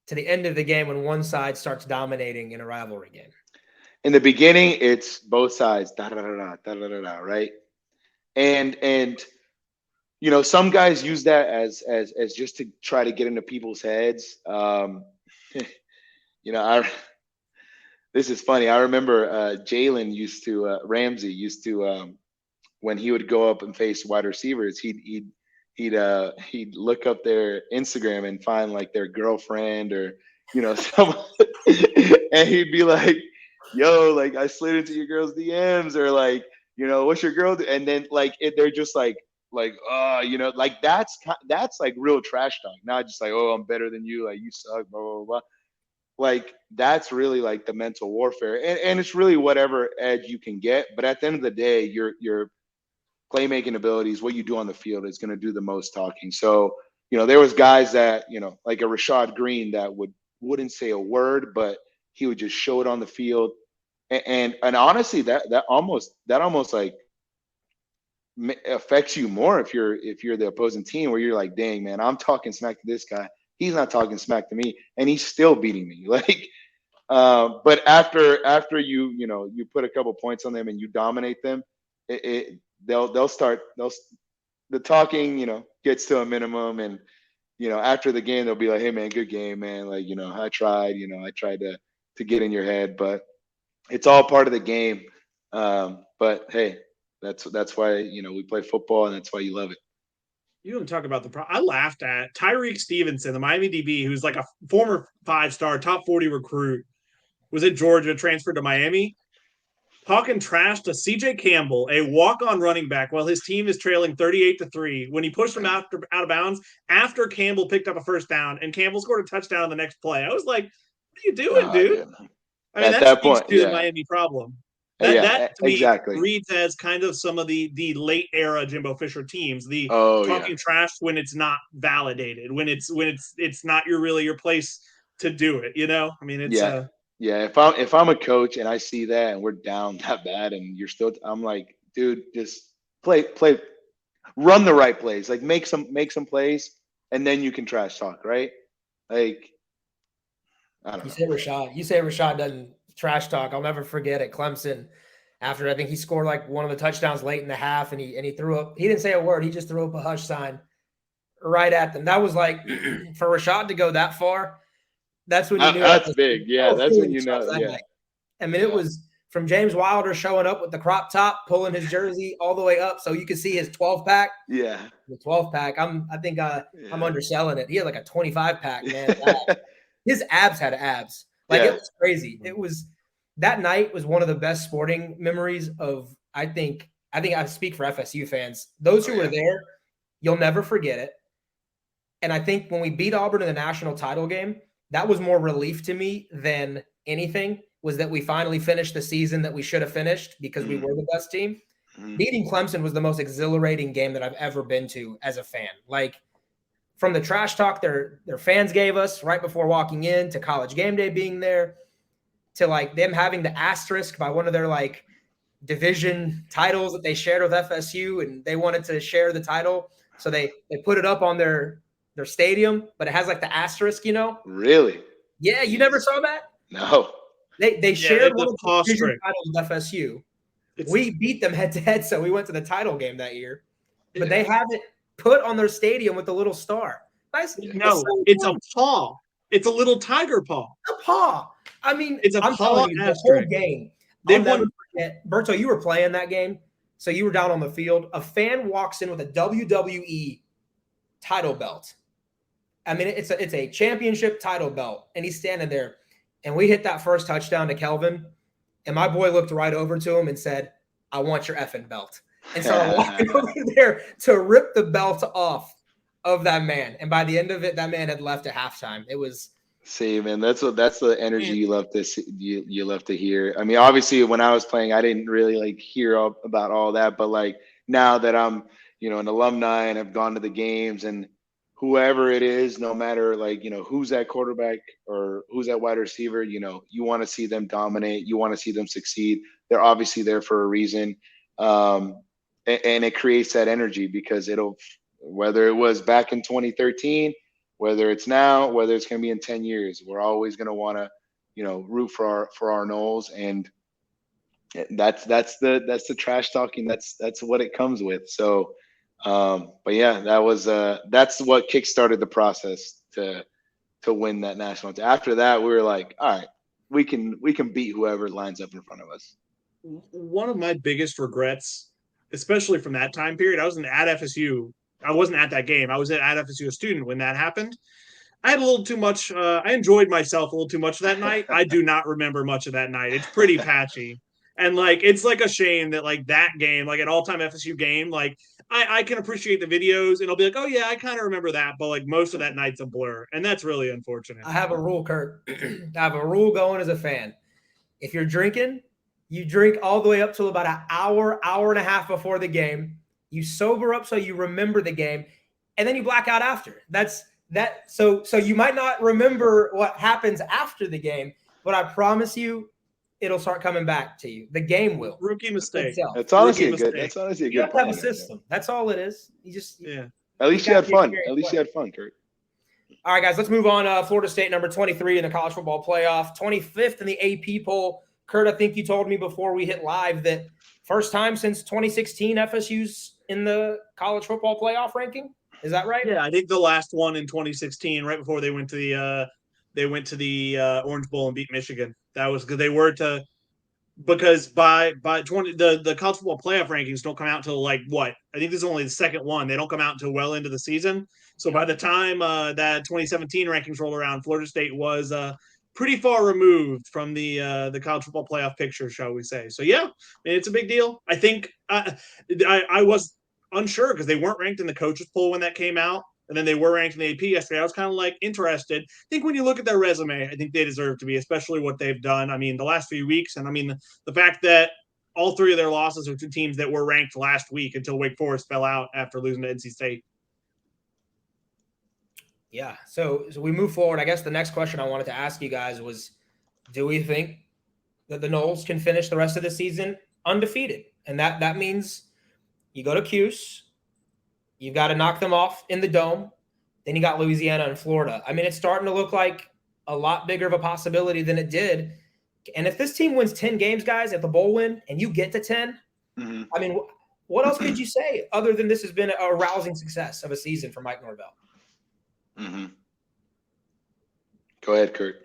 to the end of the game when one side starts dominating in a rivalry game. In the beginning, it's both sides, da da da da da da da da, right? And some guys use that as just to try to get into people's heads. This is funny. I remember Jalen Ramsey used to when he would go up and face wide receivers, he'd look up their Instagram and find like their girlfriend or someone, and he'd be like, yo, like I slid into your girl's DMs, or like, what's your girl do? And then like they're just like like that's like real trash talk, not just like, oh, I'm better than you, like you suck, blah blah blah. Like that's really like the mental warfare, and it's really whatever edge you can get. But at the end of the day, your playmaking abilities, what you do on the field, is going to do the most talking. So there was guys that like a Rashad Green that wouldn't say a word, but he would just show it on the field. And honestly, that almost like affects you more if you're the opposing team, where you're like, dang man, I'm talking smack to this guy, he's not talking smack to me, and he's still beating me. Like, but after you put a couple points on them and you dominate them, they'll start the talking gets to a minimum, and after the game they'll be like, hey man, good game man, like I tried to get in your head, but it's all part of the game. But hey, that's why we play football, and that's why you love it. You don't talk about I laughed at Tyreek Stevenson, the Miami DB, who's like a former 5-star, top 40 recruit, was at Georgia, transferred to Miami, talking trash to CJ Campbell, a walk-on running back, while his team is trailing 38-3 when he pushed him out of bounds after Campbell picked up a first down, and Campbell scored a touchdown on the next play. I was like, what are you doing, dude? Yeah. I mean, At that that speaks point, to the yeah. Miami problem. Yeah, That to me exactly. reads as kind of some of the late era Jimbo Fisher teams, the talking trash when it's not validated, when it's not really your place to do it. I mean, it's yeah. If I'm a coach and I see that and we're down that bad and you're still, I'm like, dude, just play, run the right plays, like make some plays, and then you can trash talk, right? Like, I don't know. You say Rashad doesn't trash talk. I'll never forget at Clemson. After I think he scored like one of the touchdowns late in the half, and he threw up. He didn't say a word. He just threw up a hush sign right at them. That was like for Rashad to go that far. That's when you knew. That's big. Yeah, that's when you know. Yeah. Night. I mean, it was from James Wilder showing up with the crop top, pulling his jersey all the way up so you could see his 12-pack. Yeah. The 12-pack. I'm underselling it. He had like a 25-pack, man. His abs had abs. Like it was crazy. It was that night was one of the best sporting memories of I think I speak for FSU fans. Those who were there, you'll never forget it. And I think when we beat Auburn in the national title game, that was more relief to me than anything, was that we finally finished the season that we should have finished because we were the best team. Beating Clemson was the most exhilarating game that I've ever been to as a fan. Like, from the trash talk their fans gave us right before walking in, to College Game Day being there, to like them having the asterisk by one of their like division titles that they shared with FSU, and they wanted to share the title, so they put it up on their stadium, but it has like the asterisk, Really? Yeah, you never saw that? No. They shared one of the division titles with FSU. We beat them head to head, so we went to the title game that year. But they have it put on their stadium with a little star. Nice. No, it's a paw. It's a little tiger paw. A paw. I mean, it's a paw. The whole game. They won. Berto, you were playing that game, so you were down on the field. A fan walks in with a WWE title belt. I mean, it's a championship title belt, and he's standing there. And we hit that first touchdown to Kelvin, and my boy looked right over to him and said, "I want your effing belt." And so I walked over there to rip the belt off of that man. And by the end of it, that man had left at halftime. It was. See, man, that's the energy you love to see, you love to hear. I mean, obviously, when I was playing, I didn't really like hear about all that, but like now that I'm, an alumni and I've gone to the games, and whoever it is, no matter like who's that quarterback or who's that wide receiver, you want to see them dominate, you want to see them succeed. They're obviously there for a reason. And it creates that energy, because whether it was back in 2013, whether it's now, whether it's going to be in 10 years, we're always going to want to, root for our Noles. And that's the trash talking. That's what it comes with. So, but yeah, that's what kickstarted the process to win that national. After that, we were like, all right, we can beat whoever lines up in front of us. One of my biggest regrets, especially from that time period, I wasn't at FSU. I wasn't at that game. I was at FSU a student when that happened. I had a little too much. I enjoyed myself a little too much that night. I do not remember much of that night. It's pretty patchy. And like, it's like a shame that like that game, like an all-time FSU game, like I can appreciate the videos and I'll be like, oh yeah, I kind of remember that. But like most of that night's a blur. And that's really unfortunate. I have a rule, Kurt. I have a rule going as a fan. If you're drinking, you drink all the way up to about an hour and a half before the game. You sober up so you remember the game, and then you black out after. That's that. So you might not remember what happens after the game, but I promise you, it'll start coming back to you. The game will. Rookie mistake. Itself. That's honestly a Rookie good. mistake. That's honestly a You good have to have a point. Yeah. system. That's all it is. You just At least you got had the fun. experience At least you playing. had fun, Kurt. All right, guys, let's move on. Florida State, number 23 in the college football playoff, 25th in the AP poll. Kurt, I think you told me before we hit live that first time since 2016 FSU's in the college football playoff ranking. Is that right? Yeah, I think the last one in 2016, right before they went to the Orange Bowl and beat Michigan. That was good. They were to because by 20 the college football playoff rankings don't come out until like what? I think this is only the second one. They don't come out until well into the season. So by the time that 2017 rankings rolled around, Florida State was pretty far removed from the college football playoff picture, shall we say? So yeah, I mean, it's a big deal. I think I was unsure because they weren't ranked in the coaches poll when that came out, and then they were ranked in the AP yesterday. I was kind of like interested. I think when you look at their resume, I think they deserve to be, especially what they've done. I mean, the last few weeks, and I mean the fact that all three of their losses are to teams that were ranked last week until Wake Forest fell out after losing to NC State. Yeah. So we move forward. I guess the next question I wanted to ask you guys was, do we think that the Noles can finish the rest of the season undefeated? And that means you go to Cuse, you've got to knock them off in the Dome, then you got Louisiana and Florida. I mean, it's starting to look like a lot bigger of a possibility than it did. And if this team wins 10 games, guys, at the bowl win, and you get to 10, I mean, what else could you say other than this has been a rousing success of a season for Mike Norvell? Go ahead, Kurt.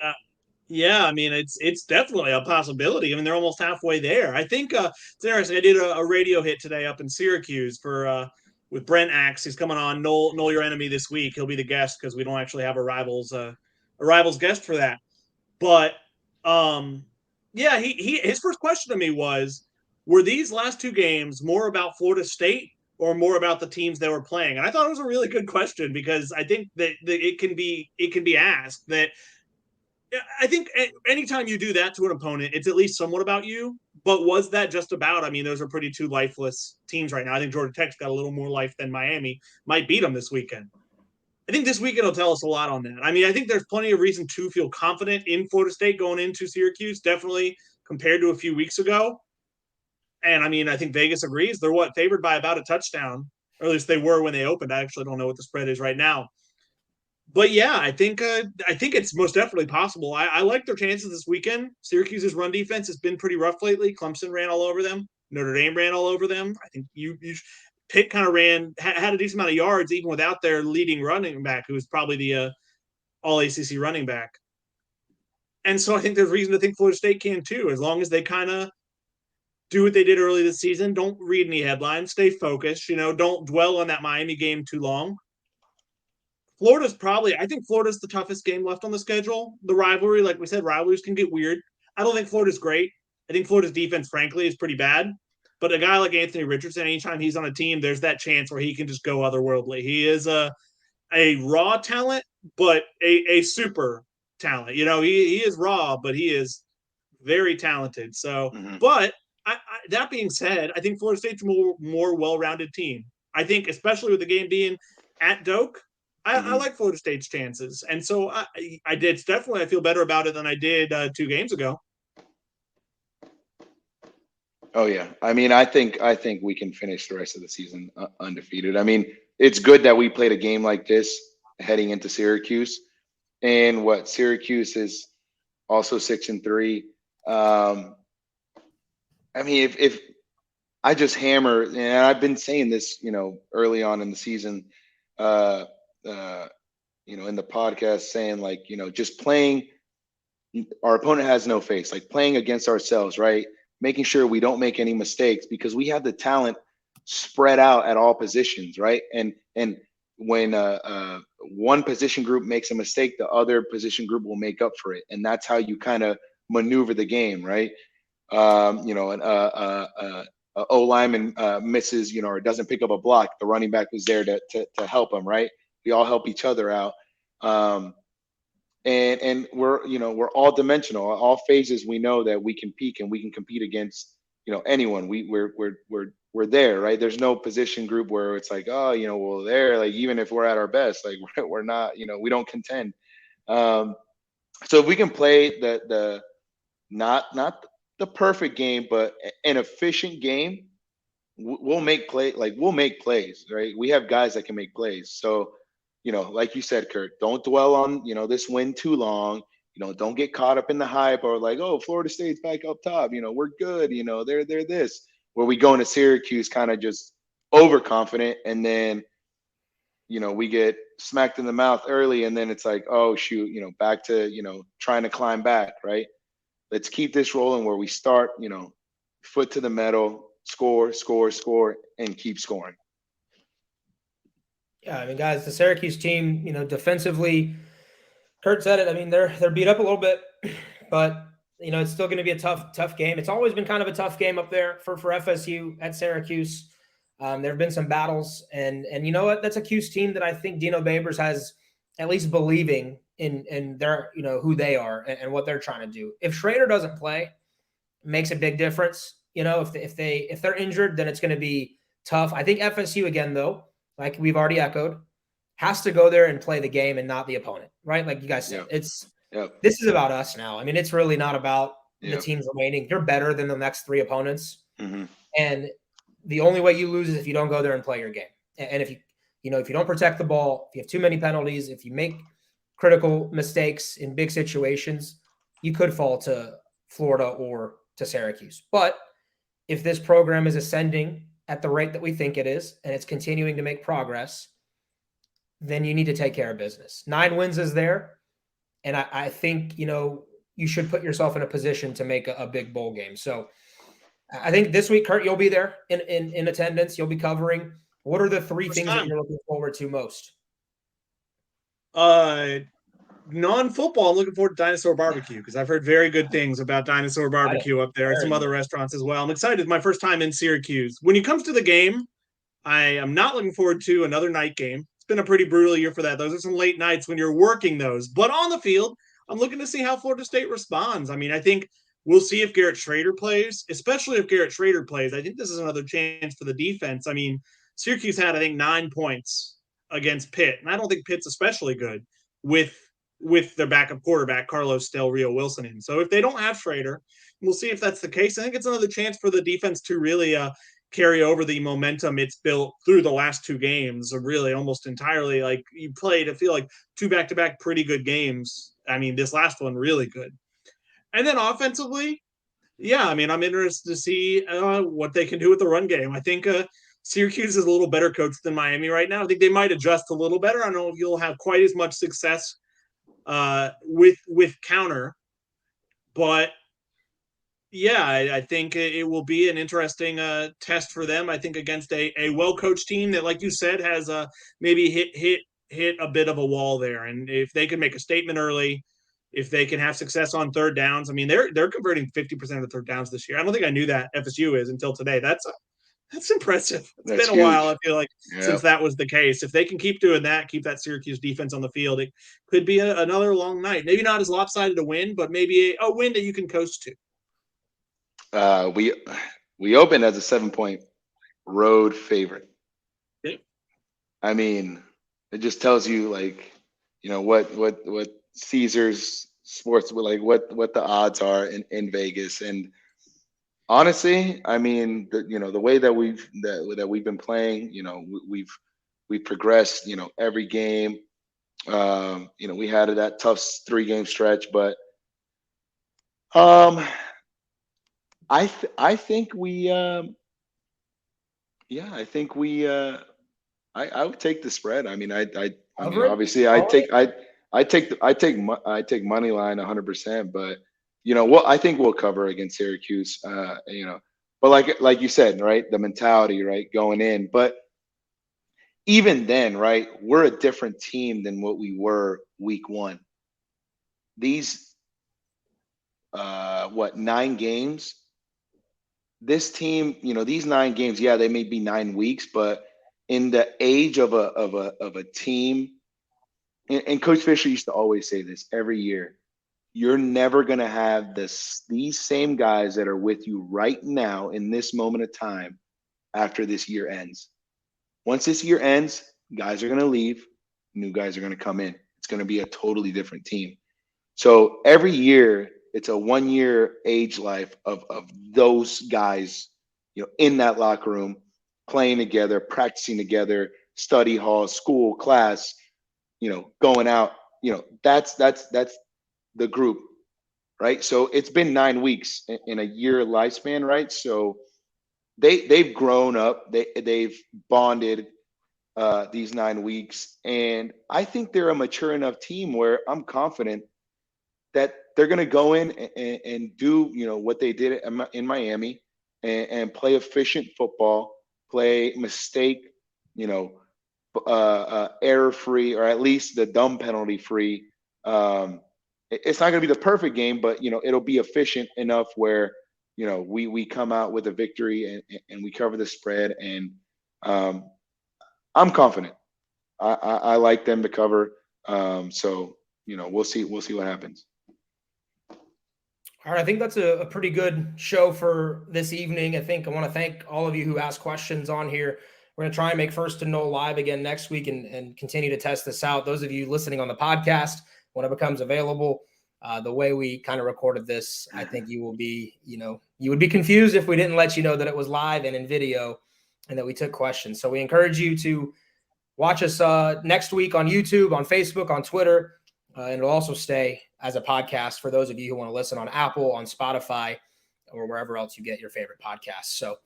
Yeah, I mean, it's definitely a possibility. I mean, they're almost halfway there. I think it's interesting. I did a radio hit today up in Syracuse for with Brent Axe. He's coming on. Nole Your Enemy this week. He'll be the guest because we don't actually have a rivals guest for that. But yeah, his first question to me was, were these last two games more about Florida State or more about the teams they were playing? And I thought it was a really good question because I think that it can be asked that. I think anytime you do that to an opponent, it's at least somewhat about you. But was that just about? I mean, those are pretty two lifeless teams right now. I think Georgia Tech's got a little more life than Miami. Might beat them this weekend. I think this weekend will tell us a lot on that. I mean, I think there's plenty of reason to feel confident in Florida State going into Syracuse, definitely compared to a few weeks ago. And I mean, I think Vegas agrees. They're favored by about a touchdown, or at least they were when they opened. I actually don't know what the spread is right now. But yeah, I think it's most definitely possible. I like their chances this weekend. Syracuse's run defense has been pretty rough lately. Clemson ran all over them. Notre Dame ran all over them. I think Pitt kind of had a decent amount of yards even without their leading running back, who was probably the all ACC running back. And so I think there's reason to think Florida State can too, as long as they kind of do what they did early this season. Don't read any headlines. Stay focused. Don't dwell on that Miami game too long. I think Florida's the toughest game left on the schedule. The rivalry, like we said, rivalries can get weird. I don't think Florida's great. I think Florida's defense, frankly, is pretty bad. But a guy like Anthony Richardson, anytime he's on a team, there's that chance where he can just go otherworldly. He is a raw talent, but a super talent. He is raw, but he is very talented. So, but that being said, I think Florida State's a more well-rounded team. I think, especially with the game being at Doak, I like Florida State's chances, and so I did. Definitely, I feel better about it than I did 2 games ago. Oh yeah, I mean, I think we can finish the rest of the season undefeated. I mean, it's good that we played a game like this heading into Syracuse, and Syracuse is also 6-3. I mean, if I just hammer, and I've been saying this, early on in the season. In the podcast saying just playing, our opponent has no face, like playing against ourselves, right? Making sure we don't make any mistakes because we have the talent spread out at all positions, right? And when one position group makes a mistake, the other position group will make up for it. And that's how you kind of maneuver the game, right? O lineman misses, or doesn't pick up a block, the running back was there to help him, right? We all help each other out, and we're all dimensional. All phases, we know that we can peak and we can compete against anyone. We're there, right? There's no position group where it's like, oh, there, like even if we're at our best, like we're not, we don't contend. So if we can play the not the perfect game, but an efficient game. We'll make plays, right? We have guys that can make plays. So, like you said, Kurt, don't dwell on, this win too long. Don't get caught up in the hype or like, oh, Florida State's back up top. We're good. They're this. Where we go into Syracuse kind of just overconfident, and then, we get smacked in the mouth early, and then it's like, oh shoot, back to, trying to climb back, right? Let's keep this rolling where we start, foot to the metal, score, score, score, and keep scoring. Yeah, I mean, guys, the Syracuse team, defensively, Kurt said it. I mean, they're beat up a little bit, but it's still going to be a tough game. It's always been kind of a tough game up there for FSU at Syracuse. There have been some battles, and you know what? That's a Cuse team that I think Dino Babers has at least believing in their who they are and what they're trying to do. If Schrader doesn't play, it makes a big difference. If they're injured, then it's going to be tough. I think FSU again, though, like we've already echoed, has to go there and play the game and not the opponent, right? Like you guys said, this is about us now. I mean, it's really not about the teams remaining. You're better than the next three opponents, and the only way you lose is if you don't go there and play your game. And if you don't protect the ball, if you have too many penalties, if you make critical mistakes in big situations, you could fall to Florida or to Syracuse. But if this program is ascending at the rate that we think it is, and it's continuing to make progress, then you need to take care of business. 9 wins is there. And I think, you should put yourself in a position to make a big bowl game. So I think this week, Kurt, you'll be there in attendance. You'll be covering. What are the three things that you're looking forward to most? Non-football, I'm looking forward to Dinosaur Barbecue because I've heard very good things about Dinosaur Barbecue up there and some other restaurants as well. I'm excited. It's my first time in Syracuse. When it comes to the game, I am not looking forward to another night game. It's been a pretty brutal year for that. Those are some late nights when you're working those. But on the field, I'm looking to see how Florida State responds. I mean, I think we'll see if Garrett Schrader plays, especially if Garrett Schrader plays. I think this is another chance for the defense. I mean, Syracuse had, I think, 9 points against Pitt, and I don't think Pitt's especially good with their backup quarterback, Carlos Del Rio Wilson, in. So if they don't have Schrader, we'll see if that's the case. I think it's another chance for the defense to really carry over the momentum it's built through the last 2 games, or really almost entirely. Like you played, I feel like 2 back-to-back pretty good games. I mean, this last one really good. And then offensively, yeah, I mean, I'm interested to see what they can do with the run game. I think Syracuse is a little better coached than Miami right now. I think they might adjust a little better. I don't know if you'll have quite as much success with counter, but yeah, I think it will be an interesting test for them. I think against a well-coached team that, like you said, has maybe hit a bit of a wall there. And if they can make a statement early, if they can have success on third downs, I mean, they're converting 50% of the third downs this year. I don't think I knew that FSU is until today. That's impressive. It's been a while, I feel like, since that was the case. If they can keep doing that, keep that Syracuse defense on the field, it could be another long night. Maybe not as lopsided a win, but maybe a win that you can coast to. We opened as a 7-point road favorite. Yeah. I mean, it just tells you, like, what Caesars Sports, like what the odds are in Vegas. And honestly, I mean, the way that we've been playing, we've progressed, every game. We had that tough 3-game stretch, but I think we I would take the spread. I mean, obviously I take money line 100%, but I think we'll cover against Syracuse. But like you said, right, the mentality, right, going in. But even then, right, we're a different team than what we were week 1. These 9 games. This team, these 9 games, yeah, they may be 9 weeks, but in the age of a team, and Coach Fisher used to always say this every year, you're never going to have these same guys that are with you right now in this moment of time after this year ends. Once this year ends, guys are going to leave, new guys are going to come in. It's going to be a totally different team. So every year it's a 1 year age life of those guys, in that locker room, playing together, practicing together, study hall, school, class, going out, that's the group, right? So it's been 9 weeks in a year lifespan, right? So they've grown up, they've bonded these 9 weeks, and I think they're a mature enough team where I'm confident that they're going to go in and do what they did in Miami, and play efficient football, play mistake, error free, or at least the dumb penalty free. It's not going to be the perfect game, but it'll be efficient enough where we come out with a victory, and we cover the spread. And I'm confident. I like them to cover. So we'll see what happens. All right, I think that's a pretty good show for this evening. I think I want to thank all of you who asked questions on here. We're going to try and make First and Nole live again next week and continue to test this out. Those of you listening on the podcast, when it becomes available, the way we kind of recorded this, I think you will be, you would be confused if we didn't let you know that it was live and in video and that we took questions. So we encourage you to watch us next week on YouTube, on Facebook, on Twitter, and it'll also stay as a podcast for those of you who want to listen on Apple, on Spotify, or wherever else you get your favorite podcasts. So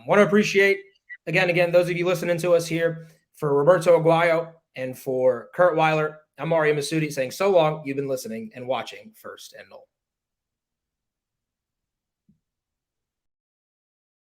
want to appreciate, again, those of you listening to us here. For Roberto Aguayo and for Kurt Weiler, I'm Mario Masudi saying so long. You've been listening and watching First and Nole.